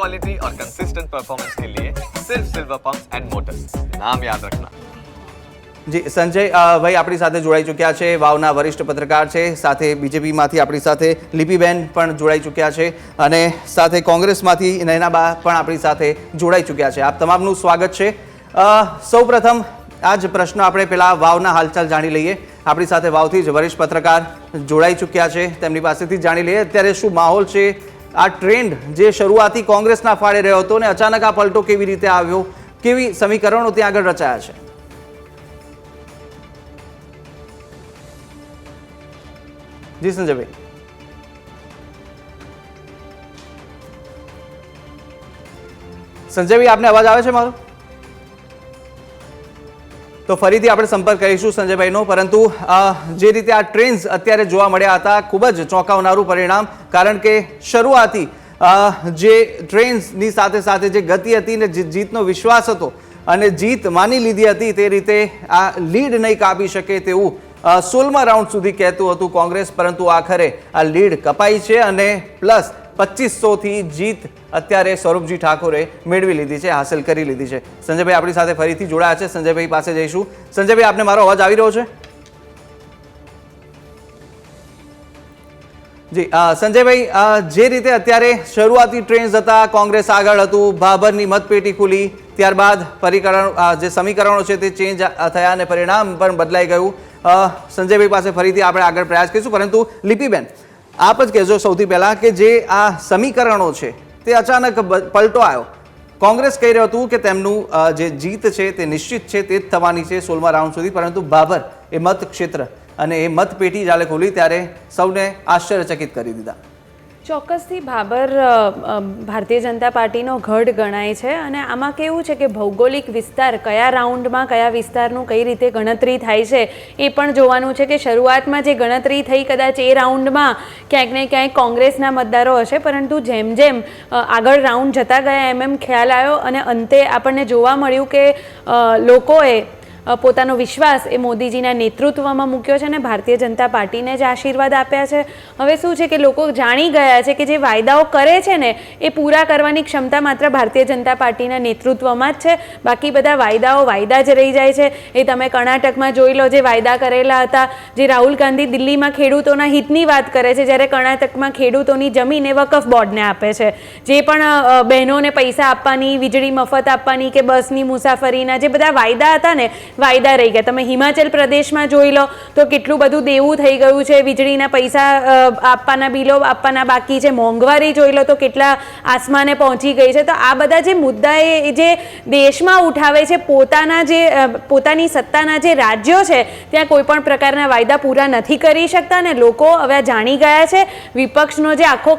Quality और consistent performance के लिए सिर्फ सिल्वर पंप्स एंड मोटर्स, नाम याद रखना। જી સંજય ભાઈ આપણી સાથે જોડાઈ ચૂક્યા છે, વાવના વરિષ્ઠ પત્રકાર છે, સાથે બીજેપીમાંથી આપણી સાથે લિપિબેન પણ જોડાઈ ચૂક્યા છે અને સાથે કોંગ્રેસમાંથી નયનાબા પણ આપણી સાથે જોડાઈ ચૂક્યા છે. આપ તમામનું સ્વાગત છે. સૌપ્રથમ આ જ પ્રશ્ન આપણે પહેલાં વાવના હાલચાલ જાણી લઈએ. આપણી સાથે વાવથી જ વરિષ્ઠ પત્રકાર જોડાઈ ચૂક્યા છે, તેમની પાસેથી જાણી લઈએ અત્યારે શું માહોલ છે. આ ટ્રેન્ડ જે શરૂઆતી કોંગ્રેસના ફાળે રહ્યો હતો ને અચાનક આ પલટો કેવી રીતે આવ્યો, કેવી સમીકરણો ત્યાં આગળ રચાયા છે? જી સંજયભાઈ. સંજયભાઈ આપને અવાજ આવે છે મારો? તો ફરીથી આપણે સંપર્ક કરીશું સંજયભાઈનો, પરંતુ જે રીતે આ ટ્રેન્ડ્સ અત્યારે જોવા મળ્યા હતા ખૂબ જ ચોંકાવનારું પરિણામ, કારણ કે શરૂઆતી જે ટ્રેન્ડ્સની સાથે સાથે જે ગતિ હતી ને જીતનો વિશ્વાસ હતો અને જીત માની લીધી હતી તે રીતે આ લીડ નહીં કાપી શકે તેવું 16મા રાઉન્ડ સુધી કહેતું હતું કોંગ્રેસ, પરંતુ આખરે આ લીડ કપાઈ છે અને પ્લસ 2500થી જીત અત્યારે સ્વરૂપજી ઠાકોરે મેળવી લીધી છે, હાંસલ કરી લીધી છે. સંજયભાઈ આપણી સાથે ફરીથી જોડાયા છે, સંજયભાઈ પાસે જઈશું. સંજયભાઈ આપને મારો અવાજ આવી રહ્યો છે? જી સંજયભાઈ, જે રીતે અત્યારે શરૂઆતી ટ્રેન્ડ્સ હતા, કોંગ્રેસ આગળ હતું, ભાભરની મતપેટી ખુલી, ત્યારબાદ જે સમીકરણો છે તે ચેન્જ થયા અને પરિણામ પણ બદલાઈ ગયું. સંજયભાઈ પાસે ફરીથી આપણે આગળ પ્રયાસ કરીશું, પરંતુ લિપિબેન આપ જ કહેજો સૌથી પહેલા કે જે આ સમીકરણો છે તે અચાનક પલટો આવ્યો. કોંગ્રેસ કહી રહ્યું હતું કે તેમનું જે જીત છે તે નિશ્ચિત છે, તે જ થવાની છે 16મા રાઉન્ડ સુધી, પરંતુ ભાભર એ મતક્ષેત્ર અને એ મતપેટી જ્યારે ખોલી ત્યારે સૌને આશ્ચર્યચકિત કરી દીધા. ચોક્કસથી ભાભર ભારતીય જનતા પાર્ટીનો ગઢ ગણાય છે અને આમાં કેવું છે કે ભૌગોલિક વિસ્તાર કયા રાઉન્ડમાં કયા વિસ્તારનું કઈ રીતે ગણતરી થાય છે એ પણ જોવાનું છે. કે શરૂઆતમાં જે ગણતરી થઈ કદાચ એ રાઉન્ડમાં ક્યાંક ને ક્યાંક કોંગ્રેસના મતદારો હશે, પરંતુ જેમ જેમ આગળ રાઉન્ડ જતા ગયા એમ એમ ખ્યાલ આવ્યો અને અંતે આપણને જોવા મળ્યું કે લોકોએ પોતાનો વિશ્વાસ એ મોદીજીના નેતૃત્વમાં મૂક્યો છે અને ભારતીય જનતા પાર્ટીને જ આશીર્વાદ આપ્યા છે. હવે શું છે કે લોકો જાણી ગયા છે કે જે વાયદાઓ કરે છે ને એ પૂરા કરવાની ક્ષમતા માત્ર ભારતીય જનતા પાર્ટીના નેતૃત્વમાં જ છે. બાકી બધા વાયદાઓ વાયદા જ રહી જાય છે. એ તમે કર્ણાટકમાં જોઈ લો, જે વાયદા કરેલા હતા, જે રાહુલ ગાંધી દિલ્હીમાં ખેડૂતોના હિતની વાત કરે છે, જ્યારે કર્ણાટકમાં ખેડૂતોની જમીન એ વકફ બોર્ડને આપે છે. જે પણ બહેનોને પૈસા આપવાની, વીજળી મફત આપવાની કે બસની મુસાફરીના જે બધા વાયદા હતા ને વાયદા રહી ગયા. તમે હિમાચલ પ્રદેશમાં જોઈ લો તો કેટલું બધું દેવું થઈ ગયું છે, વીજળીના પૈસા આપવાના, બિલો આપવાના બાકી છે, મોંઘવારી જોઈ લો તો કેટલા આસમાને પહોંચી ગઈ છે. તો આ બધા જે મુદ્દા એ જે દેશમાં ઉઠાવે છે, પોતાની સત્તાના જે રાજ્યો છે ત્યાં કોઈ પણ પ્રકારના વાયદા પૂરા નથી કરી શકતા ને લોકો હવે જાણી ગયા છે. વિપક્ષનો જે આખો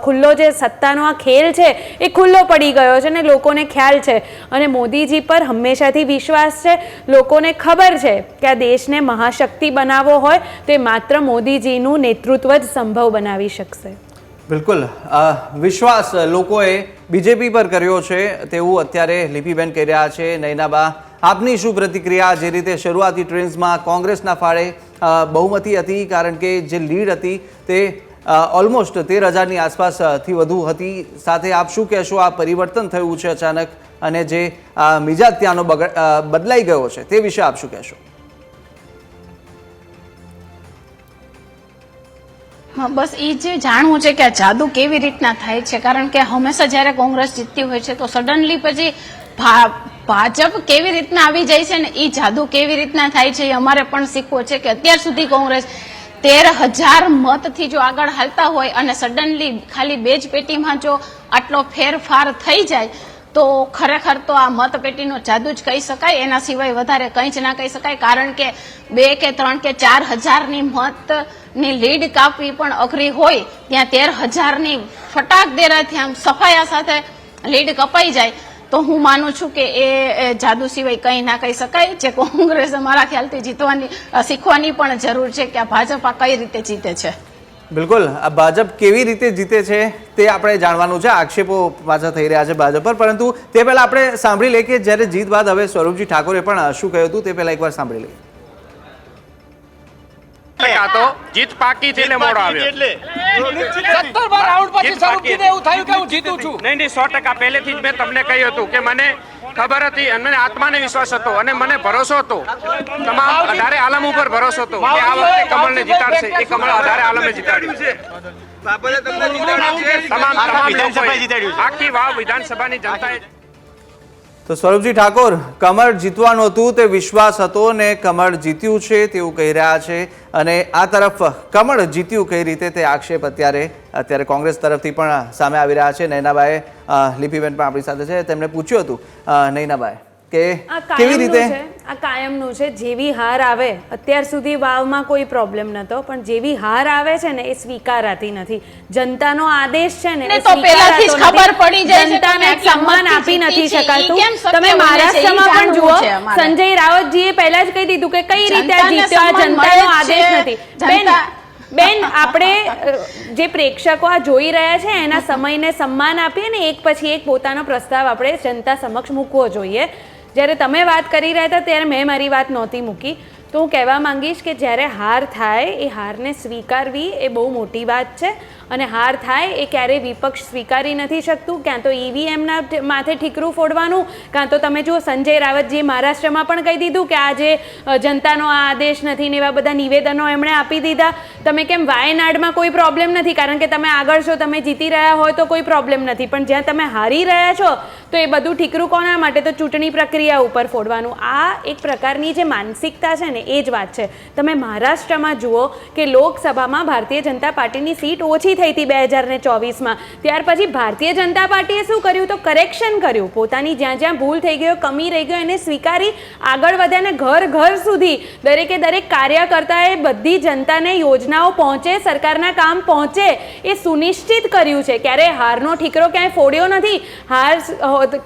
ખુલ્લો જે સત્તાનો આ ખેલ છે એ ખુલ્લો પડી ગયો છે ને લોકોને ખ્યાલ છે અને મોદીજી પર હંમેશાથી વિશ્વાસ છે. લોકોને ખબર છે કે આ દેશને મહાશક્તિ બનાવવો હોય તો એ માત્ર મોદીજીનું નેતૃત્વ જ સંભવ બનાવી શકશે. બિલકુલ વિશ્વાસ લોકોએ બીજેપી પર કર્યો છે તેવું અત્યારે લિપિબેન કહી રહ્યા છે. નયનાબા, આપની શું પ્રતિક્રિયા? જે રીતે શરૂઆતી ટ્રેન્ડ્સમાં કોંગ્રેસના ફાળે બહુમતી હતી, કારણ કે જે લીડ હતી તે ઓલમોસ્ટ 13,000ની આસપાસથી વધુ હતી. સાથે આપ શું કહેશો? આ પરિવર્તન થયું છે અચાનક અને જે મિજાજ ત્યાંનો બદલાઈ ગયો છે તે વિશે આપ શું કહેશો? બસ એ જે જાણવું છે કે આ જાદુ કેવી રીતના થાય છે, કારણ કે હંમેશા જ્યારે કોંગ્રેસ જીતતી હોય છે તો સડનલી પછી ભાજપ કેવી રીતના આવી જાય છે ને એ જાદુ કેવી રીતના થાય છે એ અમારે પણ શીખવું છે. કે અત્યાર સુધી કોંગ્રેસ 13,000 મતથી જો આગળ હાલતા હોય અને સડનલી ખાલી 2 જ પેટીમાં જો આટલો ફેરફાર થઈ જાય તો ખરેખર તો આ મતપેટીનો જાદુ જ કહી શકાય. એના સિવાય વધારે કંઈ જ ના કહી શકાય, કારણ કે 2 કે 3 કે 4,000ની મતની લીડ કાપવી પણ અઘરી હોય, ત્યાં 13,000ની ફટાક દેરાથી આમ સફાયા સાથે લીડ કપાઈ જાય તો હું માનું છું કે એ જાદુ સિવાય કંઈ ના કહી શકાય. જે કોંગ્રેસે મારા ખ્યાલથી શીખવાની પણ જરૂર છે કે આ ભાજપ આ કઈ રીતે જીતે છે. બિલકુલ, આ ભાજપ કેવી રીતે જીતે છે તે આપણે જાણવાનું છે. આક્ષેપો પાછા થઈ રહ્યા છે ભાજપ પર, પરંતુ તે પહેલા આપણે સાંભળી લઈએ કે જ્યારે જીત બાદ હવે સ્વરૂપજી ઠાકોરે પણ શું કહ્યું હતું તે પહેલા એકવાર સાંભળી લઈએ. ટકા તો જીત પાકી છે એટલે મોડો આવ્યો. 17 રાઉન્ડ પછી સ્વરૂપજીને એવું થયું કે હું જીતું છું. નહીં 100% પહેલેથી જ મેં તમને કહ્યું હતું કે મને ખબર હતી અને મને આત્માને વિશ્વાસ હતો અને મને ભરોસો હતો, તમામ 18 આલમ ઉપર ભરોસો હતો કે આ વખતે કમળને જીતાડશે. એ કમળ 18 આલમે જીતાડ્યું છે. તમામ લોકોએ, આખી વાવ વિધાનસભાની જનતાએ. તો સ્વરૂપજી ઠાકોર, કમળ જીતવાનું હતું તે વિશ્વાસ હતો ને કમળ જીત્યું છે તેવું કહી રહ્યા છે, અને આ તરફ કમળ જીત્યું કઈ રીતે તે આક્ષેપ અત્યારે કોંગ્રેસ તરફથી પણ સામે આવી રહ્યા છે. નયનાભાઈ, લિપિબેન પણ આપણી સાથે છે, તેમણે પૂછ્યું હતું નયનાભાઈ કે કેવી રીતે આ કાયમનું છે. જેવી હાર આવે, અત્યાર સુધી વાવમાં કોઈ પ્રોબ્લેમ નતો, પણ જેવી હાર આવે છે ને એ સ્વીકારાતી નથી. જનતાનો આદેશ છે ને એ તો પહેલાથી જ ખબર પડી જાય છે, જનતાને તમે સન્માન આટલા આપી મતથી નથી જીતી છે. શકાતું. ઈ કેમ શક્ય તમે બને છે? મહારાષ્ટ્રમાં ઈ પણ જાણવું જુઓ, છે અમારે. સંજય રાવતજીએ પહેલા જ કહી દીધું કે કઈ રીતે આ જનતાને જીત્યો, આ સન્માન જનતાનો મળે જ આદેશ છે. નથી. બેન, આપણે જે પ્રેક્ષકો આ જોઈ રહ્યા છે એના સમયને સન્માન આપીએ ને એક પછી એક પોતાનો પ્રસ્તાવ આપણે જનતા સમક્ષ મૂકવો જોઈએ. જ્યારે તમે વાત કરી રહ્યા હતા ત્યારે મેં મારી વાત નહોતી મૂકી, તો હું કહેવા માંગીશ કે જ્યારે હાર થાય એ હારને સ્વીકારવી એ બહુ મોટી વાત છે, અને હાર થાય એ ક્યારેય વિપક્ષ સ્વીકારી નથી શકતું. ક્યાં તો ઈવીએમના માથે ઠીકરું ફોડવાનું, કાં તો તમે જુઓ સંજય રાવતજીએ મહારાષ્ટ્રમાં પણ કહી દીધું કે આ જે જનતાનો આ આદેશ નથી ને એવા બધા નિવેદનો એમણે આપી દીધા. તમે કેમ વાયનાડમાં કોઈ પ્રોબ્લેમ નથી, કારણ કે તમે આગળ છો, તમે જીતી રહ્યા હોય તો કોઈ પ્રોબ્લેમ નથી, પણ જ્યાં તમે હારી રહ્યા છો તો એ બધું ઠીકરું કોના માટે? તો ચૂંટણી પ્રક્રિયા ઉપર ફોડવાનું. આ એક પ્રકારની જે માનસિકતા છે ને એ જ વાત છે. તમે મહારાષ્ટ્રમાં જુઓ કે લોકસભામાં ભારતીય જનતા પાર્ટીની સીટ ઓછી થઈ હતી 2024માં. ત્યાર પછી ભારતીય જનતા પાર્ટીએ શું કર્યું? તો કરેક્શન કર્યું. પોતાની જ્યાં જ્યાં ભૂલ થઈ ગયો, કમી રહી ગયો એને સ્વીકારી આગળ વધ્યા, અને ઘર ઘર સુધી દરેકે દરેક કાર્યકર્તાએ બધી જનતાને યોજનાઓ પહોંચે, સરકારના કામ પહોંચે એ સુનિશ્ચિત કર્યું છે. ક્યારેય હારનો ઠીકરો ક્યાંય ફોડ્યો નથી. હાર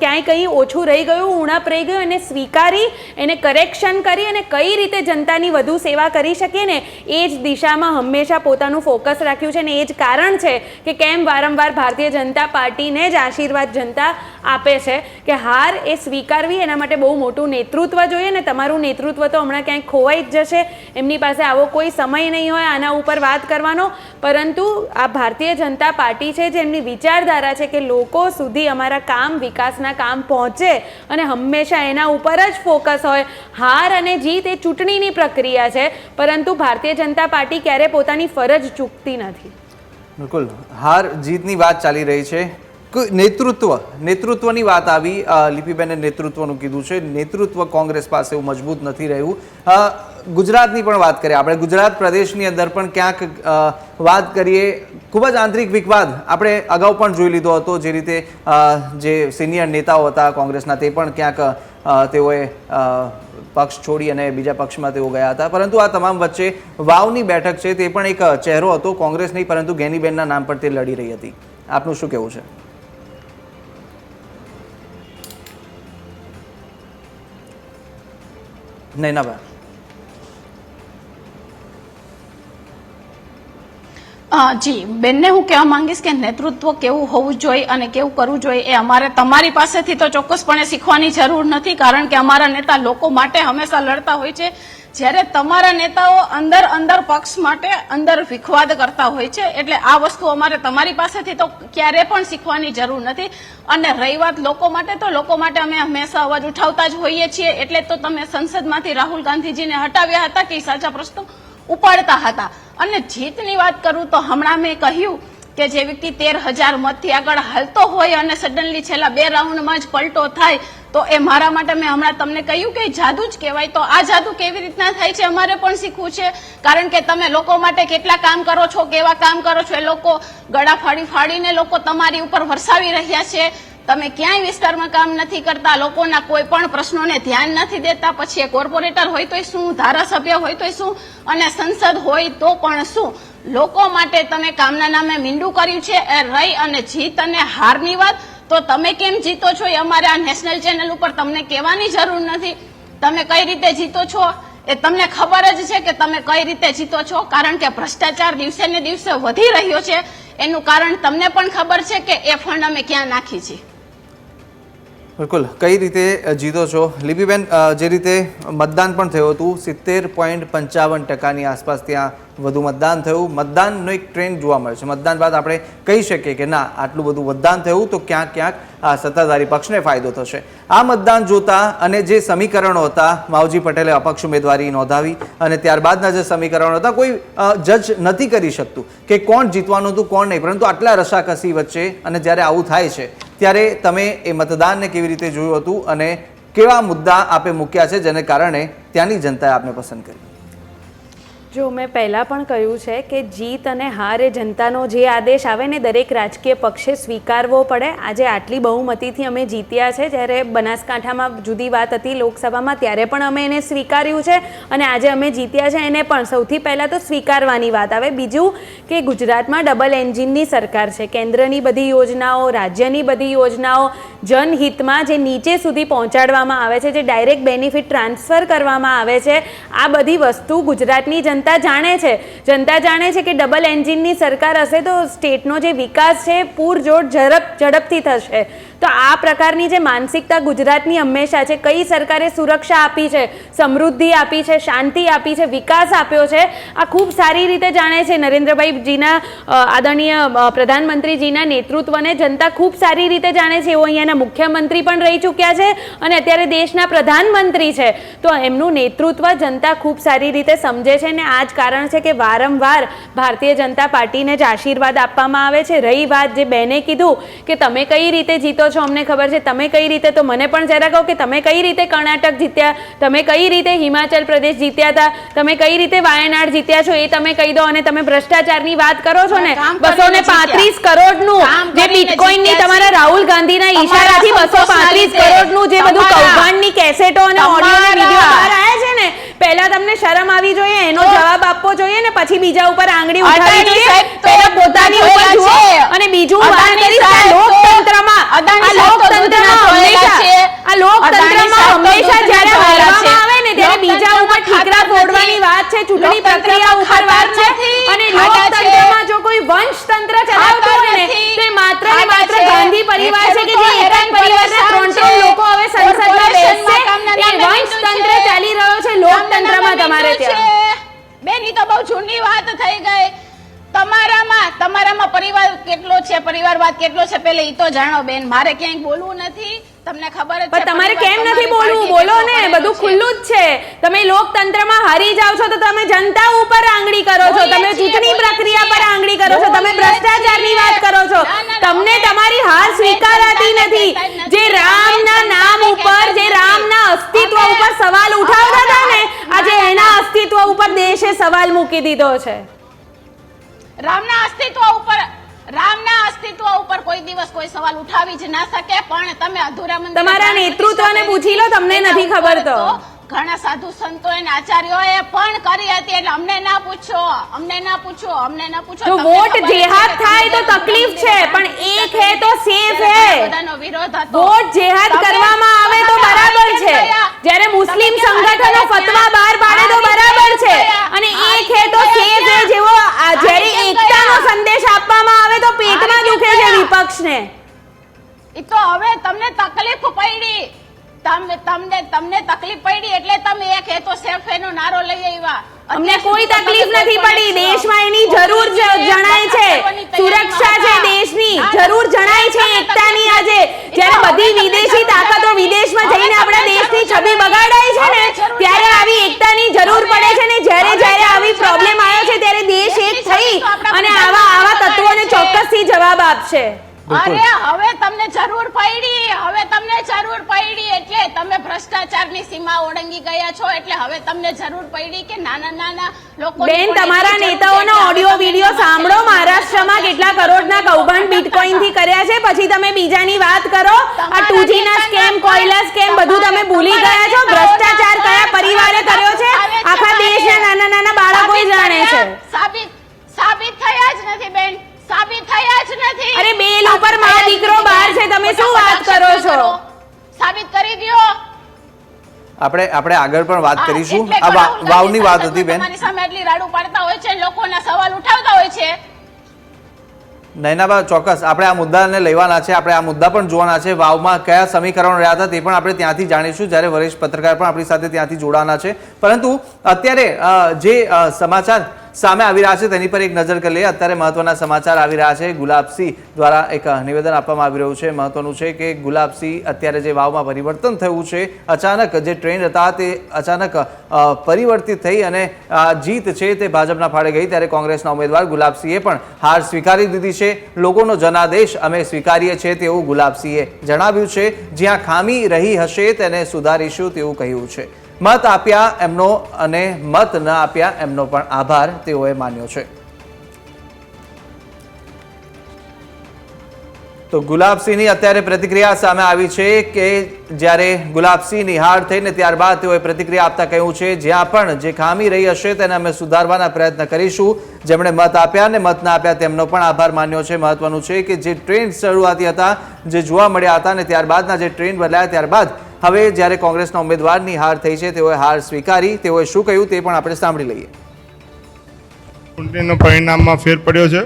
ક્યાંય કંઈ ઓછું રહી ગયું, ઉણપ રહી ગયું, એને સ્વીકારી, એને કરેક્શન કરી અને કઈ રીતે જનતાની વધુ સેવા કરી શકીએ ને એ જ દિશામાં હંમેશા પોતાનું ફોકસ રાખ્યું છે. ને એ જ કારણ છે કે કેમ વારંવાર ભારતીય જનતા પાર્ટીને જ આશીર્વાદ જનતા આપે છે કે હાર એ સ્વીકારવી એના માટે બહુ મોટું નેતૃત્વ જોઈએ, ને તમારું નેતૃત્વ તો હમણાં ક્યાંક ખોવાઈ જ જશે. એમની પાસે આવો કોઈ સમય નહીં હોય આના ઉપર વાત કરવાનો, પરંતુ આ ભારતીય જનતા પાર્ટી છે જેમની વિચારધારા છે કે લોકો સુધી અમારા કામ, વિકાસના કામ પહોંચે, અને હંમેશા એના ઉપર જ ફોકસ હોય. હાર અને જીત એ ચૂંટણીની પ્રક્રિયા છે, પરંતુ ભારતીય જનતા પાર્ટી ક્યારે પોતાની ફરજ ચૂકતી નથી. બિલકુલ, હાર જીતની વાત ચાલી રહી છે. નેતૃત્વની વાત આવી. લિપિબેને નેતૃત્વનું કીધું છે. નેતૃત્વ કોંગ્રેસ પાસે એવું મજબૂત નથી રહ્યું. ગુજરાતની પણ વાત કરીએ આપણે. ગુજરાત પ્રદેશની અંદર પણ ક્યાંક વાત કરીએ, ખૂબ જ આંતરિક વિવાદ આપણે અગાઉ પણ જોઈ લીધો હતો. જે રીતે જે સિનિયર નેતાઓ હતા કોંગ્રેસના તે પણ ક્યાંક તેઓએ પક્ષ છોડી અને બીજા પક્ષમાં તેઓ ગયા હતા. પરંતુ આ તમામ વચ્ચે વાવની બેઠક છે તે પણ એક ચહેરો હતો કોંગ્રેસ નહીં, પરંતુ ગેનીબેનના નામ પર તે લડી રહી હતી. આપનું શું કહેવું છે? નયનાભાઈ. જી બેનને હું કહેવા માંગીશ કે નેતૃત્વ કેવું હોવું જોઈએ અને કેવું કરવું જોઈએ એ અમારે તમારી પાસેથી તો ચોક્કસપણે શીખવાની જરૂર નથી, કારણ કે અમારા નેતા લોકો માટે હંમેશા લડતા હોય છે. જ્યારે તમારા નેતાઓ અંદર પક્ષ માટે અંદર વિખવાદ કરતા હોય છે, એટલે આ વસ્તુ અમારે તમારી પાસેથી તો ક્યારે પણ શીખવાની જરૂર નથી. અને રહી વાત લોકો માટે, તો લોકો માટે અમે હંમેશા અવાજ ઉઠાવતા જ હોઈએ છીએ. એટલે તો તમે સંસદમાંથી રાહુલ ગાંધીજીને હટાવ્યા હતા કે સાચા પ્રશ્નો ઉપાડતા હતા. અને જીતની વાત કરું તો હમણાં મેં કહ્યું કે જે વ્યક્તિ 13,000 મતથી આગળ હાલતો હોય અને સડનલી છેલ્લા 2 રાઉન્ડમાં જ પલટો થાય, તો એ મારા માટે મેં હમણાં તમને કહ્યું કે જાદુ જ કહેવાય. તો આ જાદુ કેવી રીતના થાય છે અમારે પણ શીખવું છે, કારણ કે તમે લોકો માટે કેટલા કામ કરો છો, કેવા કામ કરો છો, એ લોકો ગળા ફાડીને લોકો તમારી ઉપર વરસાવી રહ્યા છે. તમે ક્યાંય વિસ્તારમાં કામ નથી કરતા, લોકોના કોઈ પણ પ્રશ્નોને ધ્યાન નથી દેતા. પછી એ કોર્પોરેટર હોય તોય શું, ધારાસભ્ય હોય તોય શું, અને સંસદ હોય તો પણ શું, લોકો માટે તમે કામના નામે મીંડું કર્યું છે. એ રહી અને જીત અને હારની વાત, તો તમે કેમ જીતો છો એ અમારે આ નેશનલ ચેનલ ઉપર તમને કહેવાની જરૂર નથી. તમે કઈ રીતે જીતો છો એ તમને ખબર જ છે કે તમે કઈ રીતે જીતો છો, કારણ કે ભ્રષ્ટાચાર દિવસે ને દિવસે વધી રહ્યો છે. એનું કારણ તમને પણ ખબર છે કે એ ફંડ અમે ક્યાં નાખી છે. બિલકુલ, કઈ રીતે જીતો છો લિપિબેન? જે રીતે મતદાન પણ થયું હતું 70.55% આસપાસ ત્યાં વધુ મતદાન થયું. મતદાનનો એક ટ્રેન્ડ જોવા મળે છે. મતદાન બાદ આપણે કહી શકીએ કે ના, આટલું બધું મતદાન થયું તો ક્યાંક ક્યાંક આ સત્તાધારી પક્ષને ફાયદો થશે. આ મતદાન જોતા અને જે સમીકરણો હતા, માવજી પટેલે અપક્ષ ઉમેદવારી નોંધાવી અને ત્યારબાદના જે સમીકરણો હતા, કોઈ જજ નથી કરી શકતું કે કોણ જીતવાનું હતું કોણ નહીં. પરંતુ આટલા રસાકસી વચ્ચે અને જ્યારે આવું થાય છે ત્યારે તમે એ મતદાનને કેવી રીતે જોયું હતું અને કેવા મુદ્દા આપે મૂક્યા છે જેને કારણે ત્યાંની જનતાએ આપને પસંદ કરી? જો મેં પહેલાં પણ કહ્યું છે કે જીત અને હાર એ જનતાનો જે આદેશ આવે ને દરેક રાજકીય પક્ષે સ્વીકારવો પડે. આજે આટલી બહુમતીથી અમે જીત્યા છે. જ્યારે બનાસકાંઠામાં જુદી વાત હતી લોકસભામાં, ત્યારે પણ અમે એને સ્વીકાર્યું છે અને આજે અમે જીત્યા છે એને પણ સૌથી પહેલાં તો સ્વીકારવાની વાત આવે. બીજું કે ગુજરાતમાં ડબલ એન્જિનની સરકાર છે. કેન્દ્રની બધી યોજનાઓ, રાજ્યની બધી યોજનાઓ જનહિતમાં જે નીચે સુધી પહોંચાડવામાં આવે છે, જે ડાયરેક્ટ બેનિફિટ ટ્રાન્સફર કરવામાં આવે છે, આ બધી વસ્તુ ગુજરાતની જનતા જાણે છે. જનતા જાણે છે કે ડબલ એન્જિનની સરકાર હશે તો સ્ટેટનો જે વિકાસ છે પૂરજોર ઝડપથી થશે. તો આ પ્રકારની જે માનસિકતા ગુજરાતની હંમેશા છે, કઈ સરકારે સુરક્ષા આપી છે, સમૃદ્ધિ આપી છે, શાંતિ આપી છે, વિકાસ આપ્યો છે, આ ખૂબ સારી રીતે જાણે છે. નરેન્દ્રભાઈજીના આદરણીય પ્રધાનમંત્રીજીના નેતૃત્વને જનતા ખૂબ સારી રીતે જાણે છે. એઓ અહીંયાના મુખ્યમંત્રી પણ રહી ચૂક્યા છે અને અત્યારે દેશના પ્રધાનમંત્રી છે. તો એમનું નેતૃત્વ જનતા ખૂબ સારી રીતે સમજે છે ને આ જ કારણ છે કે વારંવાર ભારતીય જનતા પાર્ટીને જ આશીર્વાદ આપવામાં આવે છે. રહી વાત જે બેને કીધું કે તમે કઈ રીતે જીતો છો, અમને ખબર છે તમે કઈ રીતે, તો મને પણ જરા કહો કે તમે કઈ રીતે કર્ણાટક જીત્યા, તમે કઈ રીતે હિમાચલ પ્રદેશ જીત્યા હતા, તમે કઈ રીતે વાયનાડ જીત્યા છો એ તમે કહી દો. અને તમે ભ્રષ્ટાચારની વાત કરો છો ને, 235 કરોડનું જે બિટકોઇનની તમારા રાહુલ ગાંધીના ઈશારાથી 235 કરોડનું જે બધું કૌભાંડની કેસેટો અને ઓડિયો ને વિડિયો બહાર આવ્યા છે ને, પહેલા તમને શરમ આવી જોઈએ, એનો જવાબ આપવો જોઈએ ને પછી બીજા ઉપર આંગળી ઉઠાવવી જોઈએ. પહેલા પોતાની ઉપર જુઓ. અને બીજું વાત કરીશ કે લોકતંત્રમાં હંમેશા જ્યારે હારવામાં આવે ને ત્યારે બીજા ઉપર ઠીકરા ફોડવાની વાત છે, ચૂંટણી પ્રક્રિયા ઉપર વાત છે. અને લોકતંત્રમાં જો કોઈ વંશતંત્ર ચલાવતો હોય ને તો એ માત્ર ને માત્ર ગાંધી પરિવાર છે કે જે એક જ પરિવારના 3 લોકો હવે સંસદમાં બેસશે. એ વંશતંત્ર ચાલી રહ્યો છે લોકતંત્રમાં તમારે ત્યાં. બેન, ઈ તો બહુ જૂની વાત થઈ ગઈ. તમારામાં પરિવાર કેટલો છે, પરિવારવાદ કેટલો છે પેલે ઈ તો જાણો બેન. મારે ક્યાંય બોલવું નથી, તમને ખબર જ છે. પણ તમારે કેમ નથી બોલવું? બોલો ને, બધું ખુલ્લું જ છે. તમે લોકતંત્રમાં હારી જાવ છો તો તમે જનતા ઉપર આંગળી કરો છો, તમે ચૂંટણી પ્રક્રિયા પર આંગળી કરો છો, તમે ભ્રષ્ટાચારની વાત કરો છો. તમને તમારી હાર સ્વીકારાતી નથી. જે રામના નામ ઉપર, જે રામના અસ્તિત્વ ઉપર સવાલ ઉઠાવતા હતા ને, આજે એના અસ્તિત્વ ઉપર દેશે સવાલ મૂકી દીધો છે. રામના અસ્તિત્વ ઉપર કોઈ દિવસ કોઈ સવાલ ઉઠાવી જ ના શકે. પણ તમે અધૂરા મંદિર તમારા નેતૃત્વને પૂછી લો, તમને નથી ખબર તો. ઘણા સાધુ સંતો અને આચાર્યોએ પણ કરી હતી, એટલે અમને ના પૂછો. તો વોટ જેહાદ થાય તો તકલીફ છે, પણ એક હે તો સેફ હે. બધાનો વિરોધ હતો. વોટ જેહાદ કરવામાં આવે તો બરાબર છે, જ્યારે મુસ્લિમ સંગઠનો ફતવા બહાર પાડે તો બરાબર છે. અને એક હે તો સેફ હે જેવો જ્યારે એકતાનો સંદેશ આપવામાં આવે તો પેટમાં દુખે છે વિપક્ષને. ઈ તો હવે તમને તકલીફ પડી, તમને તકલીફ પડી એટલે તમે એક હે તો સેફ એનો નારો લઈ આવ્યા. અમને કોઈ તકલીફ નથી પડી. દેશમાં એની જરૂર જણાય છે, સુરક્ષા છે દેશની, જરૂર જણાય છે એકતાની. આજે જ્યારે બધી વિદેશી તાકાતો વિદેશમાં જઈને આપણા દેશની છબી બગાડાય છે ને, ત્યારે આવી એકતાની જરૂર પડે છે ને. જ્યારે આવી પ્રોબ્લેમ આવ્યો છે ત્યારે દેશ એક થઈ અને આવા તત્વોને ચોક્કસથી જવાબ આપશે. અરે હવે તમને જરૂર પડી એટલે તમે ભ્રષ્ટાચારની સીમા ઓળંગી ગયા છો, એટલે હવે તમને જરૂર પડી કે નાના લોકો. બેન, તમારા નેતાઓનો ઓડિયો વિડિયો સાંભળો. મહારાષ્ટ્રમાં કેટલા કરોડના કૌભાંડ બિટકોઇનથી કર્યા છે, પછી તમે બીજાની વાત કરો. આ 2G ના સ્કેમ, કોયલા સ્કેમ બધું તમે ભૂલી ગયા છો. ભ્રષ્ટાચાર કયા પરિવારે કર્યો છે આખા દેશના નાના બાળકો જાણે છે. સાબિત થયા જ નથી બેન, સાબિત થયા જ નથી. અરે બેલ ઉપર મા દીકરો બહાર છે, તમે શું વાત કરો છો? સાબિત કરી દો. આપણે આગળ પણ વાત કરીશું. આ વાવની વાત હતી બેન. તમારી સામે એટલી રાડું પાડતા હોય છે, લોકોના સવાલ ઉઠાવતા હોય છે. નયનાબા, ચોક્કસ આપણે આ મુદ્દાને લેવાના છે, આપણે આ મુદ્દા પણ જોવાના છે. વાવમાં કયા સમીકરણો રહ્યા હતા તે પણ આપણે ત્યાંથી જાણીશું, જ્યારે વરિષ્ઠ પત્રકાર પણ આપણી સાથે ત્યાંથી જોડાના છે. પરંતુ અત્યારે જે સમાચાર સામે આવી રહ્યા છે તેની પર એક નજર કરી લઈએ. અત્યારે મહત્વના સમાચાર આવી રહ્યા છે. ગુલાબસિંહ દ્વારા એક નિવેદન આપવામાં આવી રહ્યું છે. મહત્વનું છે કે ગુલાબસિંહ અત્યારે જે વાવમાં પરિવર્તન થયું છે, અચાનક જે ટ્રેન્ડ હતા તે અચાનક પરિવર્તિત થઈ અને જીત છે તે ભાજપના ફાળે ગઈ, ત્યારે કોંગ્રેસના ઉમેદવાર ગુલાબસિંહે પણ હાર સ્વીકારી દીધી છે. લોકોનો જનાદેશ અમે સ્વીકારીએ છીએ તેવું ગુલાબસિંહે જણાવ્યું છે. જ્યાં ખામી રહી હશે તેને સુધારીશું તેવું કહ્યું છે. મત આપ્યા એમનો અને મત ન આપ્યા એમનો પણ આભાર તેઓએ માન્યો છે. તો ગુલાબસિંહની અત્યારે પ્રતિક્રિયા સામે આવી છે કે જ્યારે ગુલાબસિંહની હાર થઈને ત્યારબાદ તેઓએ પ્રતિક્રિયા આપતા કહ્યું છે જ્યાં પણ જે ખામી રહી હશે તેને અમે સુધારવાના પ્રયત્ન કરીશું. જેમણે મત આપ્યા અને મત ના આપ્યા તેમનો પણ આભાર માન્યો છે. મહત્વનું છે કે જે ટ્રેન્ડ શરૂઆતી હતા, જે જોવા મળ્યા હતા અને ત્યારબાદના જે ટ્રેન્ડ બદલાયા ત્યારબાદ હવે જ્યારે કોંગ્રેસના ઉમેદવારની હાર થઈ છે તેઓએ હાર સ્વીકારી. તેઓએ શું કહ્યું તે પણ આપણે સાંભળી લઈએ. ચૂંટણીના પરિણામમાં ફેર પડ્યો છે.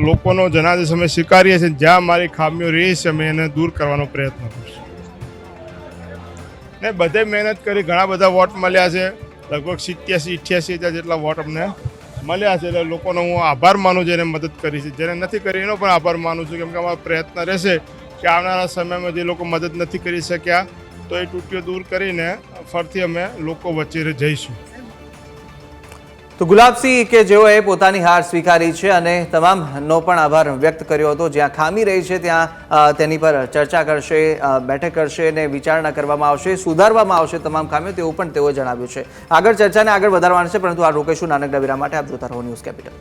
લોકોનો જનાદેશ અમે સ્વીકારીએ છીએ. જ્યાં મારી ખામીઓ રહી છે અમે એને દૂર કરવાનો પ્રયત્ન કરીશું. ને બધે મહેનત કરી, ઘણા બધા વોટ મળ્યા છે. લગભગ 87-88 જેટલા વોટ અમને મળ્યા છે. એટલે લોકોનો હું આભાર માનું છું, જેને મદદ કરી છે. જેને નથી કરી એનો પણ આભાર માનું છું, કેમ કે અમારો પ્રયત્ન રહેશે કે આવનારા સમયમાં જે લોકો મદદ નથી કરી શક્યા તો એ તૂટીઓ દૂર કરીને ફરીથી અમે લોકો વચ્ચે જઈશું. તો ગુલાબસિંહ કે જેઓએ પોતાની હાર સ્વીકારી છે અને તમામનો પણ આભાર વ્યક્ત કર્યો હતો. જ્યાં ખામી રહી છે ત્યાં તેની પર ચર્ચા કરશે, બેઠક કરશે અને વિચારણા કરવામાં આવશે, સુધારવામાં આવશે તમામ ખામીઓ, તેવું પણ તેઓએ જણાવ્યું છે. આગળ ચર્ચાને આગળ વધારવાની છે, પરંતુ આ રોકીશું નાનકડા વિરામ માટે. આપ જોતા રહો ન્યૂઝ કેપિટલ.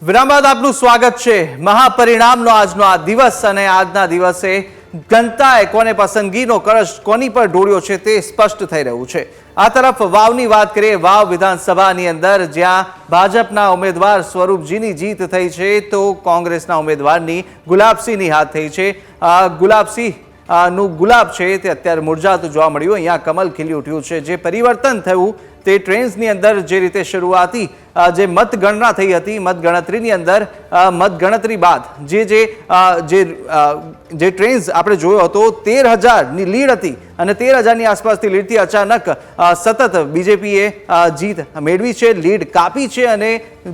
વિરામ બાદ આપનું સ્વાગત છે. મહાપરિણામનો આજનો આ દિવસ અને આજના દિવસે જનતાએ કોને પસંદગીનો કળશ કોની પર ઢોળ્યો છે તે સ્પષ્ટ થઈ રહ્યું છે. આ તરફ વાવની વાત કરીએ. વાવ વિધાનસભાની અંદર જ્યાં ભાજપના ઉમેદવાર સ્વરૂપજીની જીત થઈ છે તો કોંગ્રેસના ઉમેદવારની ગુલાબસિંહની હાર થઈ છે. ગુલાબસિંહ નું ગુલાબ છે તે અત્યારે મુરઝાતું જોવા મળ્યું. અહીંયા કમલ ખીલી ઉઠ્યું છે. જે પરિવર્તન થયું તે ટ્રેન્ડ્સની અંદર જે રીતે શરૂઆતી જે મતગણના થઈ હતી, મતગણતરીની અંદર મતગણતરી બાદ જે ટ્રેન્ડ્સ આપણે જોયો હતો 13,000ની લીડ હતી અને 13,000ની આસપાસથી લીડથી અચાનક સતત બીજેપીએ જીત મેળવી છે, લીડ કાપી છે અને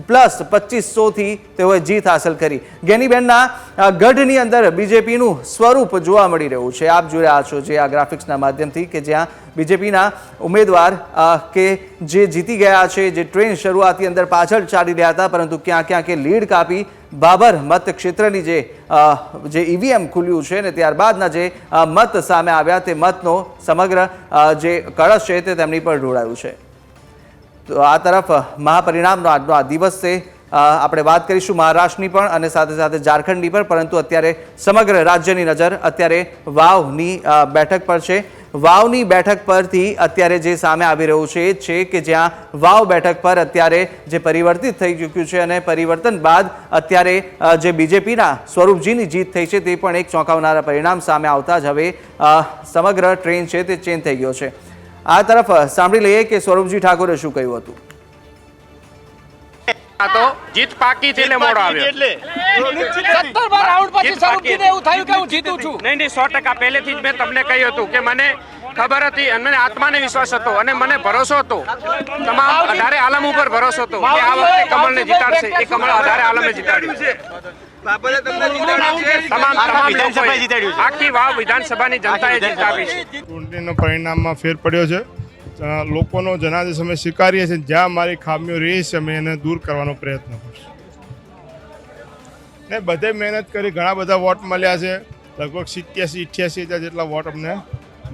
પ્લસ 2500થી તેઓએ જીત હાંસલ કરી. જ્ઞાનીબેનના ગઢની અંદર બીજેપીનું સ્વરૂપ જોવા મળી રહ્યું છે. આપ જોઈ રહ્યા છો જે આ ગ્રાફિક્સના માધ્યમથી કે જ્યાં બીજેપીના ઉમેદવાર કે જે જીતી ગયા છે, જે ટ્રેન શરૂઆતની અંદર પાછળ ચાલી રહ્યા હતા પરંતુ ક્યાં ક્યાં કે લીડ કાપી બાબર મત ક્ષેત્રની જે ઈવીએમ ખુલ્યું છે ને ત્યારબાદના જે મત સામે આવ્યા તે મતનો સમગ્ર જે કળશ છે તે તેમની પર ઢોળાયું છે. તો આ તરફ મહાપરિણામનો આજનો આ દિવસ છે. આપણે વાત કરીશું મહારાષ્ટ્રની પણ અને સાથે સાથે ઝારખંડની પણ, પરંતુ અત્યારે સમગ્ર રાજ્યની નજર અત્યારે વાવની બેઠક પર છે. વાવની બેઠક પરથી અત્યારે જે સામે આવી રહ્યું છે એ છે કે જ્યાં વાવ બેઠક પર અત્યારે જે પરિવર્તિત થઈ ચૂક્યું છે અને પરિવર્તન બાદ અત્યારે જે બીજેપીના સ્વરૂપજીની જીત થઈ છે તે પણ એક ચોંકાવનારા પરિણામ સામે આવતા જ હવે સમગ્ર ટ્રેન્ડ છે તે ચેન્જ થઈ ગયો છે. આ તરફ સાંભળી લઈએ કે સ્વરૂપજી ઠાકોરે શું કહ્યું હતું. તો જીત પાકી છે એટલે મોડો આવ્યો. 17 રાઉન્ડ પછી સ્વરૂપજીને એવું થયું કે હું જીતું છું. નહીં 100% પહેલેથી જ મેં તમને કહ્યું હતું કે મને ખબર હતી અને મને આત્માને વિશ્વાસ હતો અને મને ભરોસો હતો, તમામ 18 આલમ ઉપર ભરોસો હતો કે આ વખતે કમળને જીતાડશે. એ કમળ 18 આલમે જીતાડ્યું છે. આખી વાવ વિધાનસભાની જનતાએ જીત આપી છે. ચૂંટણીના પરિણામમાં ફેર પડ્યો છે. લોકોનો જનાદેશ અમે સ્વીકારીએ છીએ. જ્યાં મારી ખામીઓ રહી છે અમે એને દૂર કરવાનો પ્રયત્ન કરીશું. ને બધે મહેનત કરી, ઘણા બધા વોટ મળ્યા છે. લગભગ 87-88 જેટલા વોટ અમને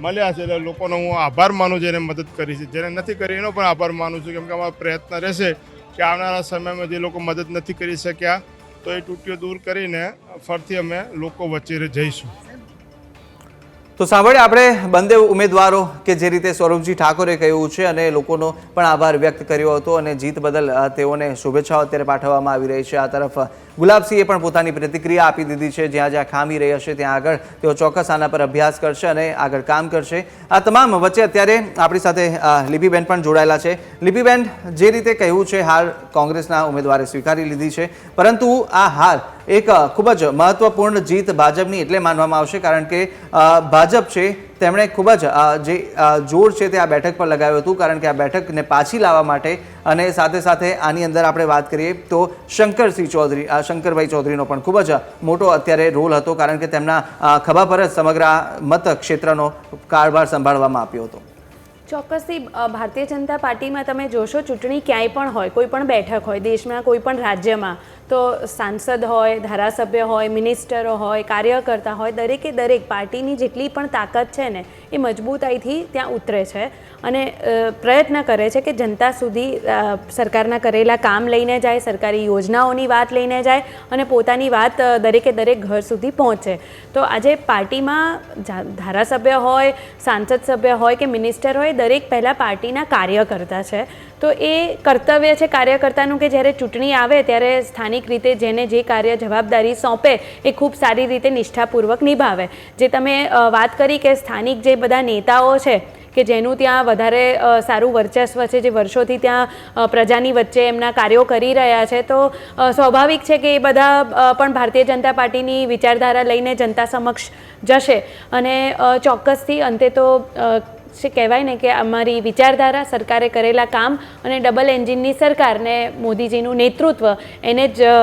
મળ્યા છે. એટલે લોકોનો હું આભાર માનું છું, જેને મદદ કરી છે. જેને નથી કરી એનો પણ આભાર માનું છું, કેમ કે અમારો પ્રયત્ન રહેશે કે આવનારા સમયમાં જે લોકો મદદ નથી કરી શક્યા તો એ તૂટીઓ દૂર કરીને ફરીથી અમે લોકો વચ્ચે જઈશું. તો સાંભળીએ આપણે બંને ઉમેદવારો કે જે રીતે સ્વરૂપજી ઠાકોરે કહ્યું છે અને લોકોનો પણ આભાર વ્યક્ત કર્યો હતો અને જીત બદલ તેઓને શુભેચ્છાઓ અત્યારે પાઠવવામાં આવી રહી છે। આ તરફ ગુલાબસિંહે પણ પોતાની પ્રતિક્રિયા આપી દીધી છે। જ્યાં જ્યાં ખામી રહી હશે ત્યાં આગળ તેઓ ચોક્કસ આના પર અભ્યાસ કરશે અને આગળ કામ કરશે। આ તમામ વચ્ચે અત્યારે આપણી સાથે લિપિબેન પણ જોડાયેલા છે। લિપિબેન, જે રીતે કહ્યું છે હાર કોંગ્રેસના ઉમેદવારે સ્વીકારી લીધી છે, પરંતુ આ હાર એક ખૂબ જ મહત્વપૂર્ણ જીત ભાજપની એટલે માનવામાં આવશે કારણ કે ભાજપ છે તેમણે ખૂબ જ જે જોર છે તે આ બેઠક પર લગાવ્યું હતું કારણ કે આ બેઠકને પાછી લાવવા માટે અને સાથે સાથે આની અંદર આપણે વાત કરીએ તો શંકરભાઈ ચૌધરીનો પણ ખૂબ જ મોટો અત્યારે રોલ હતો કારણ કે તેમના ખભા પર જ સમગ્ર મત ક્ષેત્રનો કારભાર સંભાળવામાં આવ્યો હતો। ચોક્કસથી ભારતીય જનતા પાર્ટીમાં તમે જોશો ચૂંટણી ક્યાંય પણ હોય, કોઈ પણ બેઠક હોય દેશમાં, કોઈ પણ રાજ્યમાં, તો સાંસદ હોય, ધારાસભ્ય હોય, મિનિસ્ટરો હોય, કાર્યકર્તા હોય, દરેકે દરેક પાર્ટીની જેટલી પણ તાકાત છે ને એ મજબૂતાઈથી ત્યાં ઉતરે છે અને પ્રયત્ન કરે છે કે જનતા સુધી સરકારના કરેલા કામ લઈને જાય, સરકારી યોજનાઓની વાત લઈને જાય અને પોતાની વાત દરેકે દરેક ઘર સુધી પહોંચે। તો આજે પાર્ટીમાં ધારાસભ્ય હોય, સાંસદ સભ્ય હોય કે મિનિસ્ટર હોય, દરેક પહેલાં પાર્ટીના કાર્યકર્તા છે। તો એ કર્તવ્ય છે કાર્યકર્તાનું કે જ્યારે ચૂંટણી આવે ત્યારે સ્થાનિક રીતે જેને જે કાર્ય જવાબદારી સોંપે એ ખૂબ સારી રીતે નિષ્ઠાપૂર્વક નિભાવે। જે તમે વાત કરી કે સ્થાનિક જે બધા નેતાઓ છે કે જેનું ત્યાં વધારે સારું વર્ચસ્વ છે, જે વર્ષોથી ત્યાં પ્રજાની વચ્ચે એમના કાર્યો કરી રહ્યા છે, તો સ્વાભાવિક છે કે એ બધા પણ ભારતીય જનતા પાર્ટીની વિચારધારા લઈને જનતા સમક્ષ જશે અને ચોક્કસથી અંતે તો કહેવાય ને કે અમારી વિચારધારા, સરકારે કરેલા કામ અને ડબલ એન્જિનની સરકારને મોદીજીનું નેતૃત્વ એને જ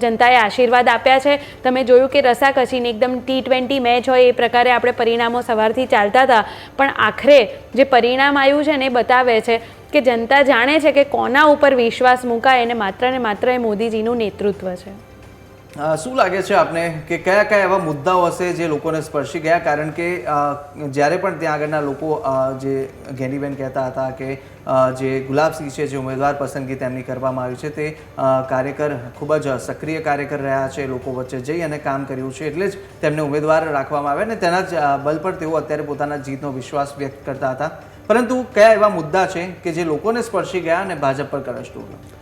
જનતાએ આશીર્વાદ આપ્યા છે। તમે જોયું કે રસાકસીની એકદમ T20 મેચ હોય એ પ્રકારે આપણે પરિણામો સવારથી ચાલતા હતા, પણ આખરે જે પરિણામ આવ્યું છે ને એ બતાવે છે કે જનતા જાણે છે કે કોના ઉપર વિશ્વાસ મુકાય અને માત્ર ને માત્ર એ મોદીજીનું નેતૃત્વ છે। શું લાગે છે આપને કે કયા કયા એવા મુદ્દાઓ હશે જે લોકોને સ્પર્શી ગયા? કારણ કે જ્યારે પણ ત્યાં આગળના લોકો જે ગેનીબેન કહેતા હતા કે જે ગુલાબસિંહ છે, જે ઉમેદવાર પસંદગી તેમની કરવામાં આવી છે, તે કાર્યકર ખૂબ જ સક્રિય કાર્યકર રહ્યા છે, લોકો વચ્ચે જઈ અને કામ કર્યું છે, એટલે જ તેમને ઉમેદવાર રાખવામાં આવ્યા અને તેના જ બલ પર તેઓ અત્યારે પોતાના જીતનો વિશ્વાસ વ્યક્ત કરતા હતા। પરંતુ કયા એવા મુદ્દા છે કે જે લોકોને સ્પર્શી ગયા અને ભાજપ પર કળશ તૂટ્યો?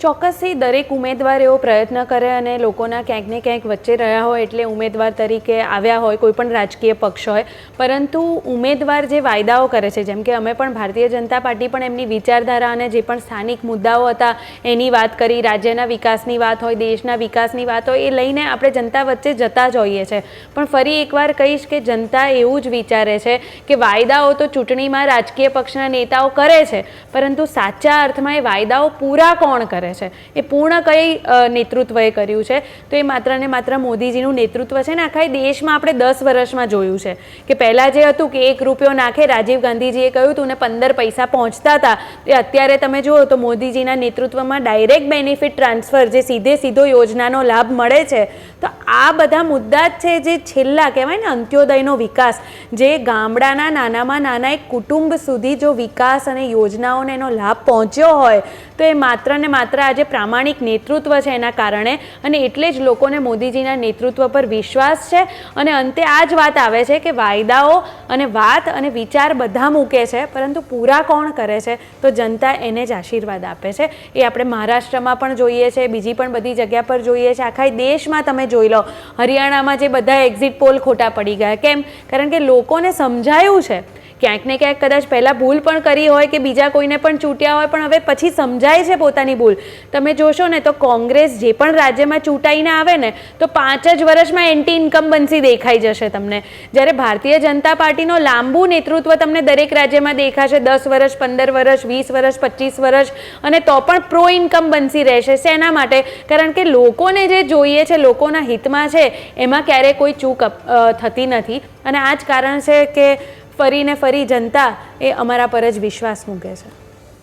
ચોક્કસથી દરેક ઉમેદવાર એવો પ્રયત્ન કરે અને લોકોના ક્યાંક ને ક્યાંક વચ્ચે રહ્યા હોય એટલે ઉમેદવાર તરીકે આવ્યા હોય, કોઈ પણ રાજકીય પક્ષ હોય, પરંતુ ઉમેદવાર જે વાયદાઓ કરે છે, જેમ કે અમે પણ ભારતીય જનતા પાર્ટી પણ એમની વિચારધારા અને જે પણ સ્થાનિક મુદ્દાઓ હતા એની વાત કરી, રાજ્યના વિકાસની વાત હોય, દેશના વિકાસની વાત હોય, એ લઈને આપણે જનતા વચ્ચે જતા જ હોઈએ છીએ। પણ ફરી એકવાર કહીશ કે જનતા એવું જ વિચારે છે કે વાયદાઓ તો ચૂંટણીમાં રાજકીય પક્ષના નેતાઓ કરે છે, પરંતુ સાચા અર્થમાં એ વાયદાઓ પૂરા કોણ કરે છે, એ પૂર્ણ કઈ નેતૃત્વએ કર્યું છે? તો એ માત્ર ને માત્ર મોદીજીનું નેતૃત્વ છે ને આખા દેશમાં આપણે 10 વર્ષમાં જોયું છે કે પહેલાં જે હતું કે 1 રૂપિયો નાખે, રાજીવ ગાંધીજીએ કહ્યું હતું ને 15 પૈસા પહોંચતા હતા, એ અત્યારે તમે જુઓ તો મોદીજીના નેતૃત્વમાં ડાયરેક્ટ બેનિફિટ ટ્રાન્સફર, જે સીધો યોજનાનો લાભ મળે છે। તો આ બધા મુદ્દા જ છે જે છેલ્લા કહેવાય ને અંત્યોદયનો વિકાસ, જે ગામડાના નાનામાં નાના એક કુટુંબ સુધી જો વિકાસ અને યોજનાઓને એનો લાભ પહોંચ્યો હોય તો એ માત્ર ને માત્ર આજે પ્રામાણિક નેતૃત્વ છે એના કારણે, અને એટલે જ લોકોને મોદીજીના નેતૃત્વ પર વિશ્વાસ છે। અને અંતે આ જ વાત આવે છે કે વાયદાઓ અને વાત અને વિચાર બધા મૂકે છે, પરંતુ પૂરા કોણ કરે છે? તો જનતા એને જ આશીર્વાદ આપે છે। એ આપણે મહારાષ્ટ્રમાં પણ જોઈએ છે, બીજી પણ બધી જગ્યા પર જોઈએ છે, આખા દેશમાં તમે જોઈ લો, હરિયાણામાં જે બધા એક્ઝિટ પોલ ખોટા પડી ગયા, કેમ? કારણ કે લોકોને સમજાયું છે, ક્યાંક ને ક્યાંક કદાચ પહેલાં ભૂલ પણ કરી હોય કે બીજા કોઈને પણ ચૂંટ્યા હોય, પણ હવે પછી સમજાય છે પોતાની ભૂલ। તમે જોશો ને તો કોંગ્રેસ જે પણ રાજ્યમાં ચૂંટાઈને આવે ને તો 5 જ વર્ષમાં એન્ટી ઇન્કમ્બન્સી દેખાઈ જશે તમને, જ્યારે ભારતીય જનતા પાર્ટીનો લાંબુ નેતૃત્વ તમને દરેક રાજ્યમાં દેખાશે, 10 વર્ષ, 15 વર્ષ, 20 વર્ષ, 25 વર્ષ, અને તો પણ પ્રો ઇન્કમ્બન્સી રહેશે। શેના માટે? કારણ કે લોકોને જે જોઈએ છે, લોકોના હિતમાં છે, એમાં ક્યારેય કોઈ ચૂક થતી નથી, અને આ જ કારણ છે કે ફરીને ફરી જનતા એ અમારા પર જ વિશ્વાસ મૂકે છે।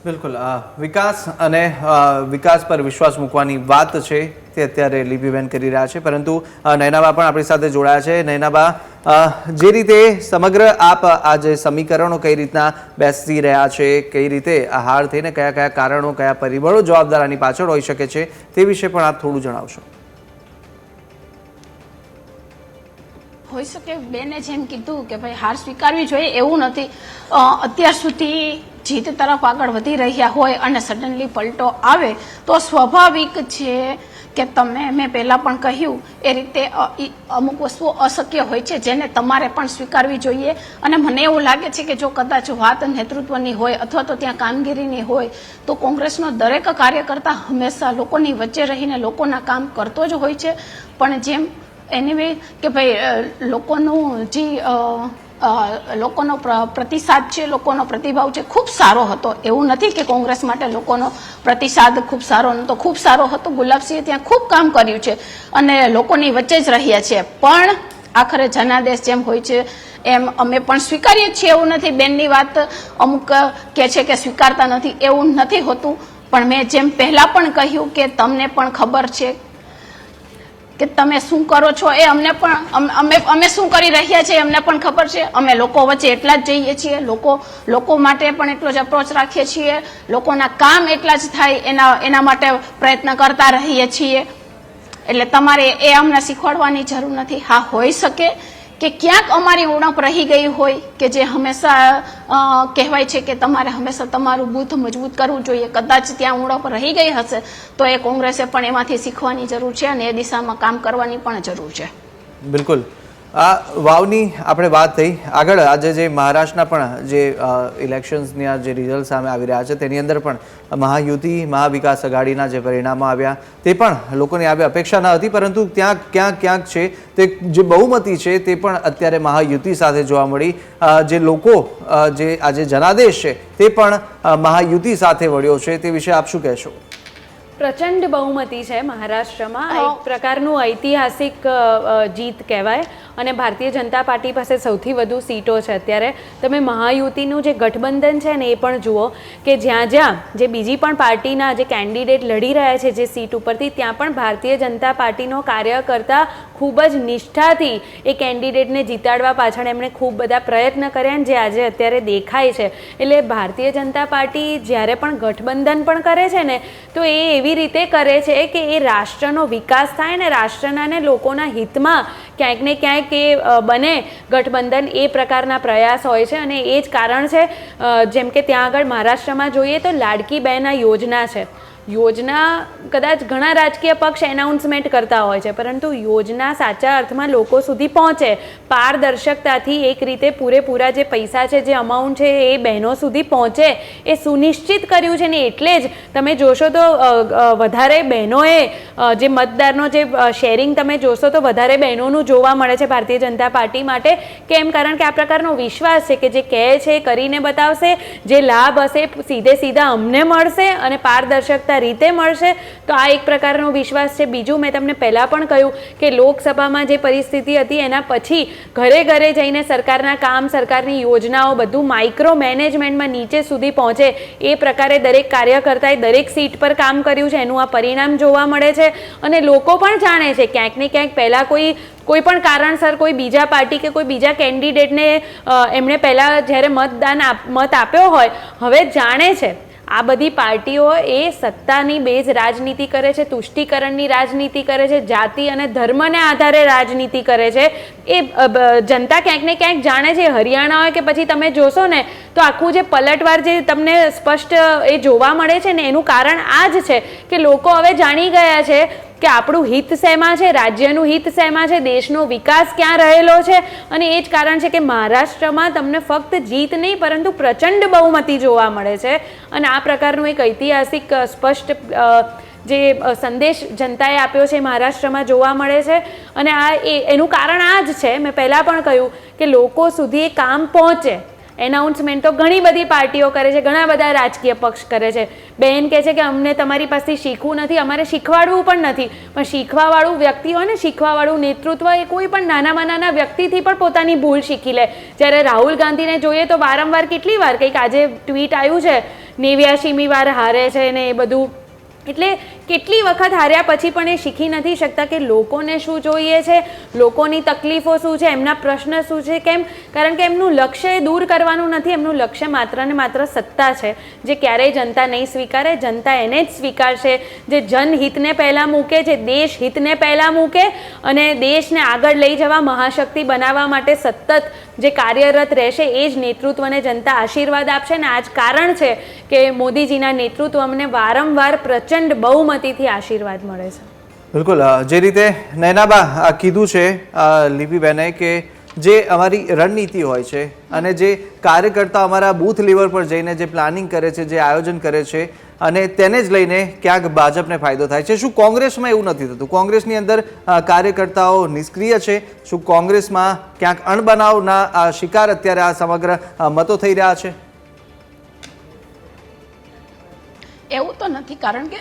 બિલકુલ, વિકાસ અને વિકાસ પર વિશ્વાસ મૂકવાની વાત છે તે અત્યારે લિપિબેન કરી રહ્યા છે, પરંતુ નયનાબા પણ આપણી સાથે જોડાયા છે। નયનાબા, જે રીતે સમગ્ર આપ આ જે સમીકરણો કઈ રીતના બેસી રહ્યા છે, કઈ રીતે આ હાર થઈને કયા કયા કારણો, કયા પરિબળો જવાબદાર આની પાછળ હોઈ શકે છે, તે વિશે પણ આપ થોડું જણાવશો? હોઈ શકે બેને જેમ કીધું કે ભાઈ હાર સ્વીકારવી જોઈએ એવું નથી. અત્યાર સુધી જીત તરફ આગળ વધી રહ્યા હોય અને સડનલી પલટો આવે તો સ્વાભાવિક છે કે મેં પહેલાં પણ કહ્યું એ રીતે અમુક વસ્તુઓ અશક્ય હોય છે જેને તમારે પણ સ્વીકારવી જોઈએ. અને મને એવું લાગે છે કે જો કદાચ વાત નેતૃત્વની હોય અથવા તો ત્યાં કામગીરીની હોય તો કોંગ્રેસનો દરેક કાર્યકર્તા હંમેશા લોકોની વચ્ચે રહીને લોકોના કામ કરતો જ હોય છે. પણ જેમ એનીવે કે ભાઈ લોકોનો પ્રતિસાદ છે, લોકોનો પ્રતિભાવ છે ખૂબ સારો હતો. એવું નથી કે કોંગ્રેસ માટે લોકોનો પ્રતિસાદ ખૂબ સારો નહોતો, ખૂબ સારો હતો. ગુલાબસિંહે ત્યાં ખૂબ કામ કર્યું છે અને લોકોની વચ્ચે જ રહ્યા છે. પણ આખરે જનાદેશ જેમ હોય છે એમ અમે પણ સ્વીકારીએ છીએ. એવું નથી બેનની વાત અમુક કહે છે કે સ્વીકારતા નથી, એવું નથી હોતું. પણ મેં જેમ પહેલાં પણ કહ્યું કે તમને પણ ખબર છે કે તમે શું કરો છો એ અમને પણ અમે શું કરી રહ્યા છીએ અમને પણ ખબર છે. અમે લોકો વચ્ચે એટલા જ જઈએ છીએ, લોકો માટે પણ એટલો જ અપ્રોચ રાખીએ છીએ, લોકોના કામ એટલા જ થાય એના માટે પ્રયત્ન કરતા રહીએ છીએ. એટલે તમારે એ અમને શીખવાડવાની જરૂર નથી. હા, હોઈ શકે કે ક્યાંક અમારી ઉણપ રહી ગઈ હોય કે જે હંમેશા કહેવાય છે કે તમારે હંમેશા તમારું બૂથ મજબૂત કરવું જોઈએ. કદાચ ત્યાં ઉણપ રહી ગઈ હશે તો એ કોંગ્રેસે પણ એમાંથી શીખવાની જરૂર છે અને એ દિશામાં કામ કરવાની પણ જરૂર છે. બિલકુલ. આ વાવની આપણે વાત થઈ. આગળ આજે જે મહારાષ્ટ્રના પણ જે ઇલેક્શન્સની આ જે રિઝલ્ટ સામે આવી રહ્યા છે તેની અંદર પણ મહાયુતિ મહાવિકાસ અઘાડીના જે પરિણામો આવ્યા તે પણ લોકોની આવી અપેક્ષા ન હતી, પરંતુ ક્યાંક છે તે જે બહુમતી છે તે પણ અત્યારે મહાયુતિ સાથે જોવા મળી. જે લોકો જે આજે જનાદેશ છે તે પણ મહાયુતિ સાથે વળ્યો છે, તે વિશે આપ શું કહેશો? પ્રચંડ બહુમતી છે મહારાષ્ટ્રમાં. એક પ્રકારનું ઐતિહાસિક જીત કહેવાય અને ભારતીય જનતા પાર્ટી પાસે સૌથી વધુ સીટો છે અત્યારે. તમે મહાયુતિનું જે ગઠબંધન છે ને એ પણ જુઓ કે જ્યાં જે બીજી પણ પાર્ટીના જે કેન્ડિડેટ લડી રહ્યા છે જે સીટ ઉપરથી, ત્યાં પણ ભારતીય જનતા પાર્ટીનો કાર્યકર્તા ખૂબ જ નિષ્ઠાથી એ કેન્ડિડેટને જીતાડવા પાછળ એમણે ખૂબ બધા પ્રયત્ન કર્યા ને જે આજે અત્યારે દેખાય છે. એટલે ભારતીય જનતા પાર્ટી જ્યારે પણ ગઠબંધન પણ કરે છે ને તો એ એવી રીતે કરે છે કે એ રાષ્ટ્રનો વિકાસ થાય ને રાષ્ટ્રના ને લોકોના હિતમાં ક્યાંક ને ક્યાંક એ બને ગઠબંધન, એ પ્રકારના પ્રયાસ હોય છે. અને એ જ કારણ છે જેમ કે ત્યાં આગળ મહારાષ્ટ્રમાં જોઈએ તો લાડકી બહેન યોજના છે. યોજના કદાચ ઘણા રાજકીય પક્ષ એનાઉન્સમેન્ટ કરતા હોય છે, પરંતુ યોજના સાચા અર્થમાં લોકો સુધી પહોંચે પારદર્શકતાથી, એક રીતે પૂરેપૂરા જે પૈસા છે, જે અમાઉન્ટ છે એ બહેનો સુધી પહોંચે એ સુનિશ્ચિત કર્યું છે. ને એટલે જ તમે જોશો તો વધારે બહેનોએ જે મતદારનો જે શેરિંગ તમે જોશો તો વધારે બહેનોનું જોવા મળે છે ભારતીય જનતા પાર્ટી માટે. કેમ? કારણ કે આ પ્રકારનો વિશ્વાસ છે કે જે કહે છે કરીને બતાવશે, જે લાભ હશે સીધા અમને મળશે અને પારદર્શકતા રીતે મળશે. તો આ એક પ્રકારનો વિશ્વાસ છે. બીજું, મેં તમને પહેલાં પણ કહ્યું કે લોકસભામાં જે પરિસ્થિતિ હતી એના પછી ઘરે જઈને સરકારના કામ, સરકારની યોજનાઓ બધું માઇક્રો મેનેજમેન્ટમાં નીચે સુધી પહોંચે એ પ્રકારે દરેક કાર્યકર્તાએ દરેક સીટ પર કામ કર્યું છે. એનું આ પરિણામ જોવા મળે છે. અને લોકો પણ જાણે છે ક્યાંક ને ક્યાંક પહેલાં કોઈ પણ કારણસર કોઈ બીજા પાર્ટી કે કોઈ બીજા કેન્ડિડેટને એમણે પહેલાં જ્યારે મત આપ્યો હોય, હવે જાણે છે આ બધી પાર્ટીઓ એ સત્તાની બેઝ રાજનીતિ કરે છે, તુષ્ટિકરણની રાજનીતિ કરે છે, જાતિ અને ધર્મને આધારે રાજનીતિ કરે છે. એ જનતા ક્યાંક ને ક્યાંક જાણે છે. હરિયાણા હોય કે પછી તમે જોશો ને તો આખું જે પલટવાર જે તમને સ્પષ્ટ એ જોવા મળે છે ને એનું કારણ આ જ છે કે લોકો હવે જાણી ગયા છે કે આપણું હિત શેમાં છે, રાજ્યનું હિત શેમાં છે, દેશનો વિકાસ ક્યાં રહેલો છે. અને એ જ કારણ છે કે મહારાષ્ટ્રમાં તમને ફક્ત જીત નહીં પરંતુ પ્રચંડ બહુમતી જોવા મળે છે. અને આ પ્રકારનું એક ઐતિહાસિક સ્પષ્ટ જે સંદેશ જનતાએ આપ્યો છે મહારાષ્ટ્રમાં જોવા મળે છે. અને એનું કારણ આ જ છે, મેં પહેલાં પણ કહ્યું કે લોકો સુધી એ કામ પહોંચે. એનાઉન્સમેન્ટો ઘણી બધી પાર્ટીઓ કરે છે, ઘણા બધા રાજકીય પક્ષ કરે છે. બહેન કહે છે કે અમને તમારી પાસેથી શીખવું નથી, અમારે શીખવાડવું પણ નથી. પણ શીખવાવાળું વ્યક્તિ હોય ને, શીખવાવાળું નેતૃત્વ એ કોઈ પણ નાનામાં નાના વ્યક્તિથી પણ પોતાની ભૂલ શીખી લે. જ્યારે રાહુલ ગાંધીને જોઈએ તો વારંવાર કેટલી વાર કંઈક આજે ટ્વીટ આવ્યું છે 89મી વાર હારે છે ને એ બધું. એટલે કેટલી વખત હાર્યા પછી પણ એ શીખી નથી શકતા કે લોકોને શું જોઈએ છે, લોકોની તકલીફો શું છે, એમના પ્રશ્ન શું છે. કેમ? કારણ કે એમનું લક્ષ્ય એ દૂર કરવાનું નથી, એમનું લક્ષ્ય માત્ર ને માત્ર સત્તા છે, જે ક્યારેય જનતા નહીં સ્વીકારે. જનતા એને જ સ્વીકારશે જે જનહિતને પહેલાં મૂકે, જે દેશ હિતને પહેલાં મૂકે અને દેશને આગળ લઈ જવા, મહાશક્તિ બનાવવા માટે સતત જે કાર્યરત રહેશે એ જ નેતૃત્વને જનતા આશીર્વાદ આપશે. ને આ જ કારણ છે કે મોદીજીના નેતૃત્વને વારંવાર પ્રચંડ બહુમતીથી આશીર્વાદ મળે છે. બિલકુલ, જે રીતે નયનાબા કીધું છે લિપિબેને કે જે અમારી રણનીતિ હોય છે અને જે કાર્યકર્તા અમારા બૂથ લેવલ પર જઈને જે પ્લાનિંગ કરે છે, જે આયોજન કરે છે અને તેને જ લઈને ક્યાંક ભાજપને ફાયદો થાય છે. શું કોંગ્રેસમાં એવું નથી થતું? કોંગ્રેસની અંદર કાર્યકર્તાઓ નિષ્ક્રિય છે? શું કોંગ્રેસમાં ક્યાંક અણબનાવના શિકાર અત્યારે આ સમગ્ર મતો થઈ રહ્યા છે? એવું તો નથી, કારણ કે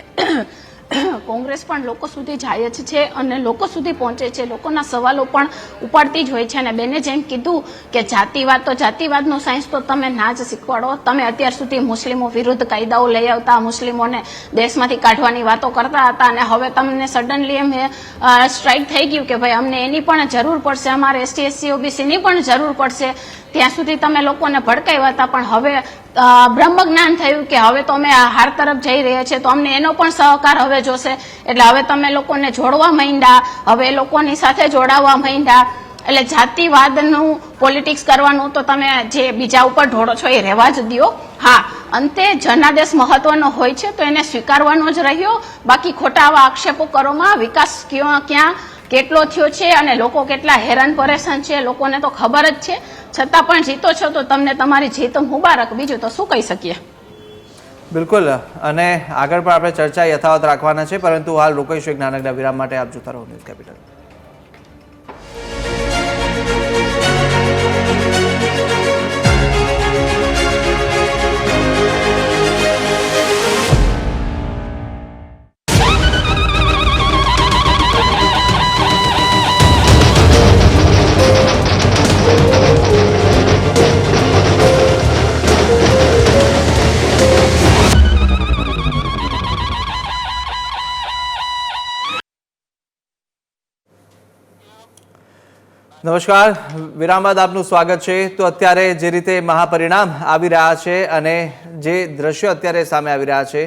કોંગ્રેસ પણ લોકો સુધી જાય જ છે અને લોકો સુધી પહોંચે છે, લોકોના સવાલો પણ ઉપાડતી જ હોય છે. અને બેને જેમ કીધું કે જાતિવાદ, તો જાતિવાદનો સાયન્સ તો તમે ના જ શીખવાડો. તમે અત્યાર સુધી મુસ્લિમો વિરુદ્ધ કાયદાઓ લઈ આવતા, મુસ્લિમોને દેશમાંથી કાઢવાની વાતો કરતા હતા અને હવે તમને સડનલી એમ સ્ટ્રાઇક થઈ ગયું કે ભાઈ અમને એની પણ જરૂર પડશે, અમારે એસટી એસસી ઓબીસીની પણ જરૂર પડશે. ત્યાં સુધી તમે લોકોને ભડકાવ્યા હતા, પણ હવે બ્રહ્મ જ્ઞાન થયું કે હવે તો અમે હાર તરફ જઈ રહ્યા છીએ, તો અમને એનો પણ સહકાર હવે જોશે. એટલે હવે તમે લોકોને જોડવા માંડ્યા, હવે એ લોકોની સાથે જોડાવા માંડ્યા. એટલે જાતિવાદનું પોલિટિક્સ કરવાનું તો તમે જે બીજા ઉપર ઢોળો છો એ રહેવા જ દો. હા, અંતે જનાદેશ મહત્વનો હોય છે તો એને સ્વીકારવાનો જ રહ્યો. બાકી ખોટા આવા આક્ષેપો કરવામાં વિકાસ ક્યાં કેટલો થયો છે અને લોકો કેટલા હેરાન પરેશાન છે લોકોને તો ખબર જ છે. છતાં પણ જીતો છો તો તમને તમારી જીત મુબારક. બીજું તો શું કહી શકીએ. બિલકુલ, અને આગળ પણ આપણે ચર્ચા યથાવત રાખવાના છે, પરંતુ હાલ રોકાઈશું એક નાનકડા વિરામ માટે. આપ જોતા રહો ન્યૂઝ કેપિટલ. નમસ્કાર, વિરામ બાદ આપનું સ્વાગત છે. તો અત્યારે જે રીતે મહાપરિણામ આવી રહ્યા છે અને જે દ્રશ્યો અત્યારે સામે આવી રહ્યા છે,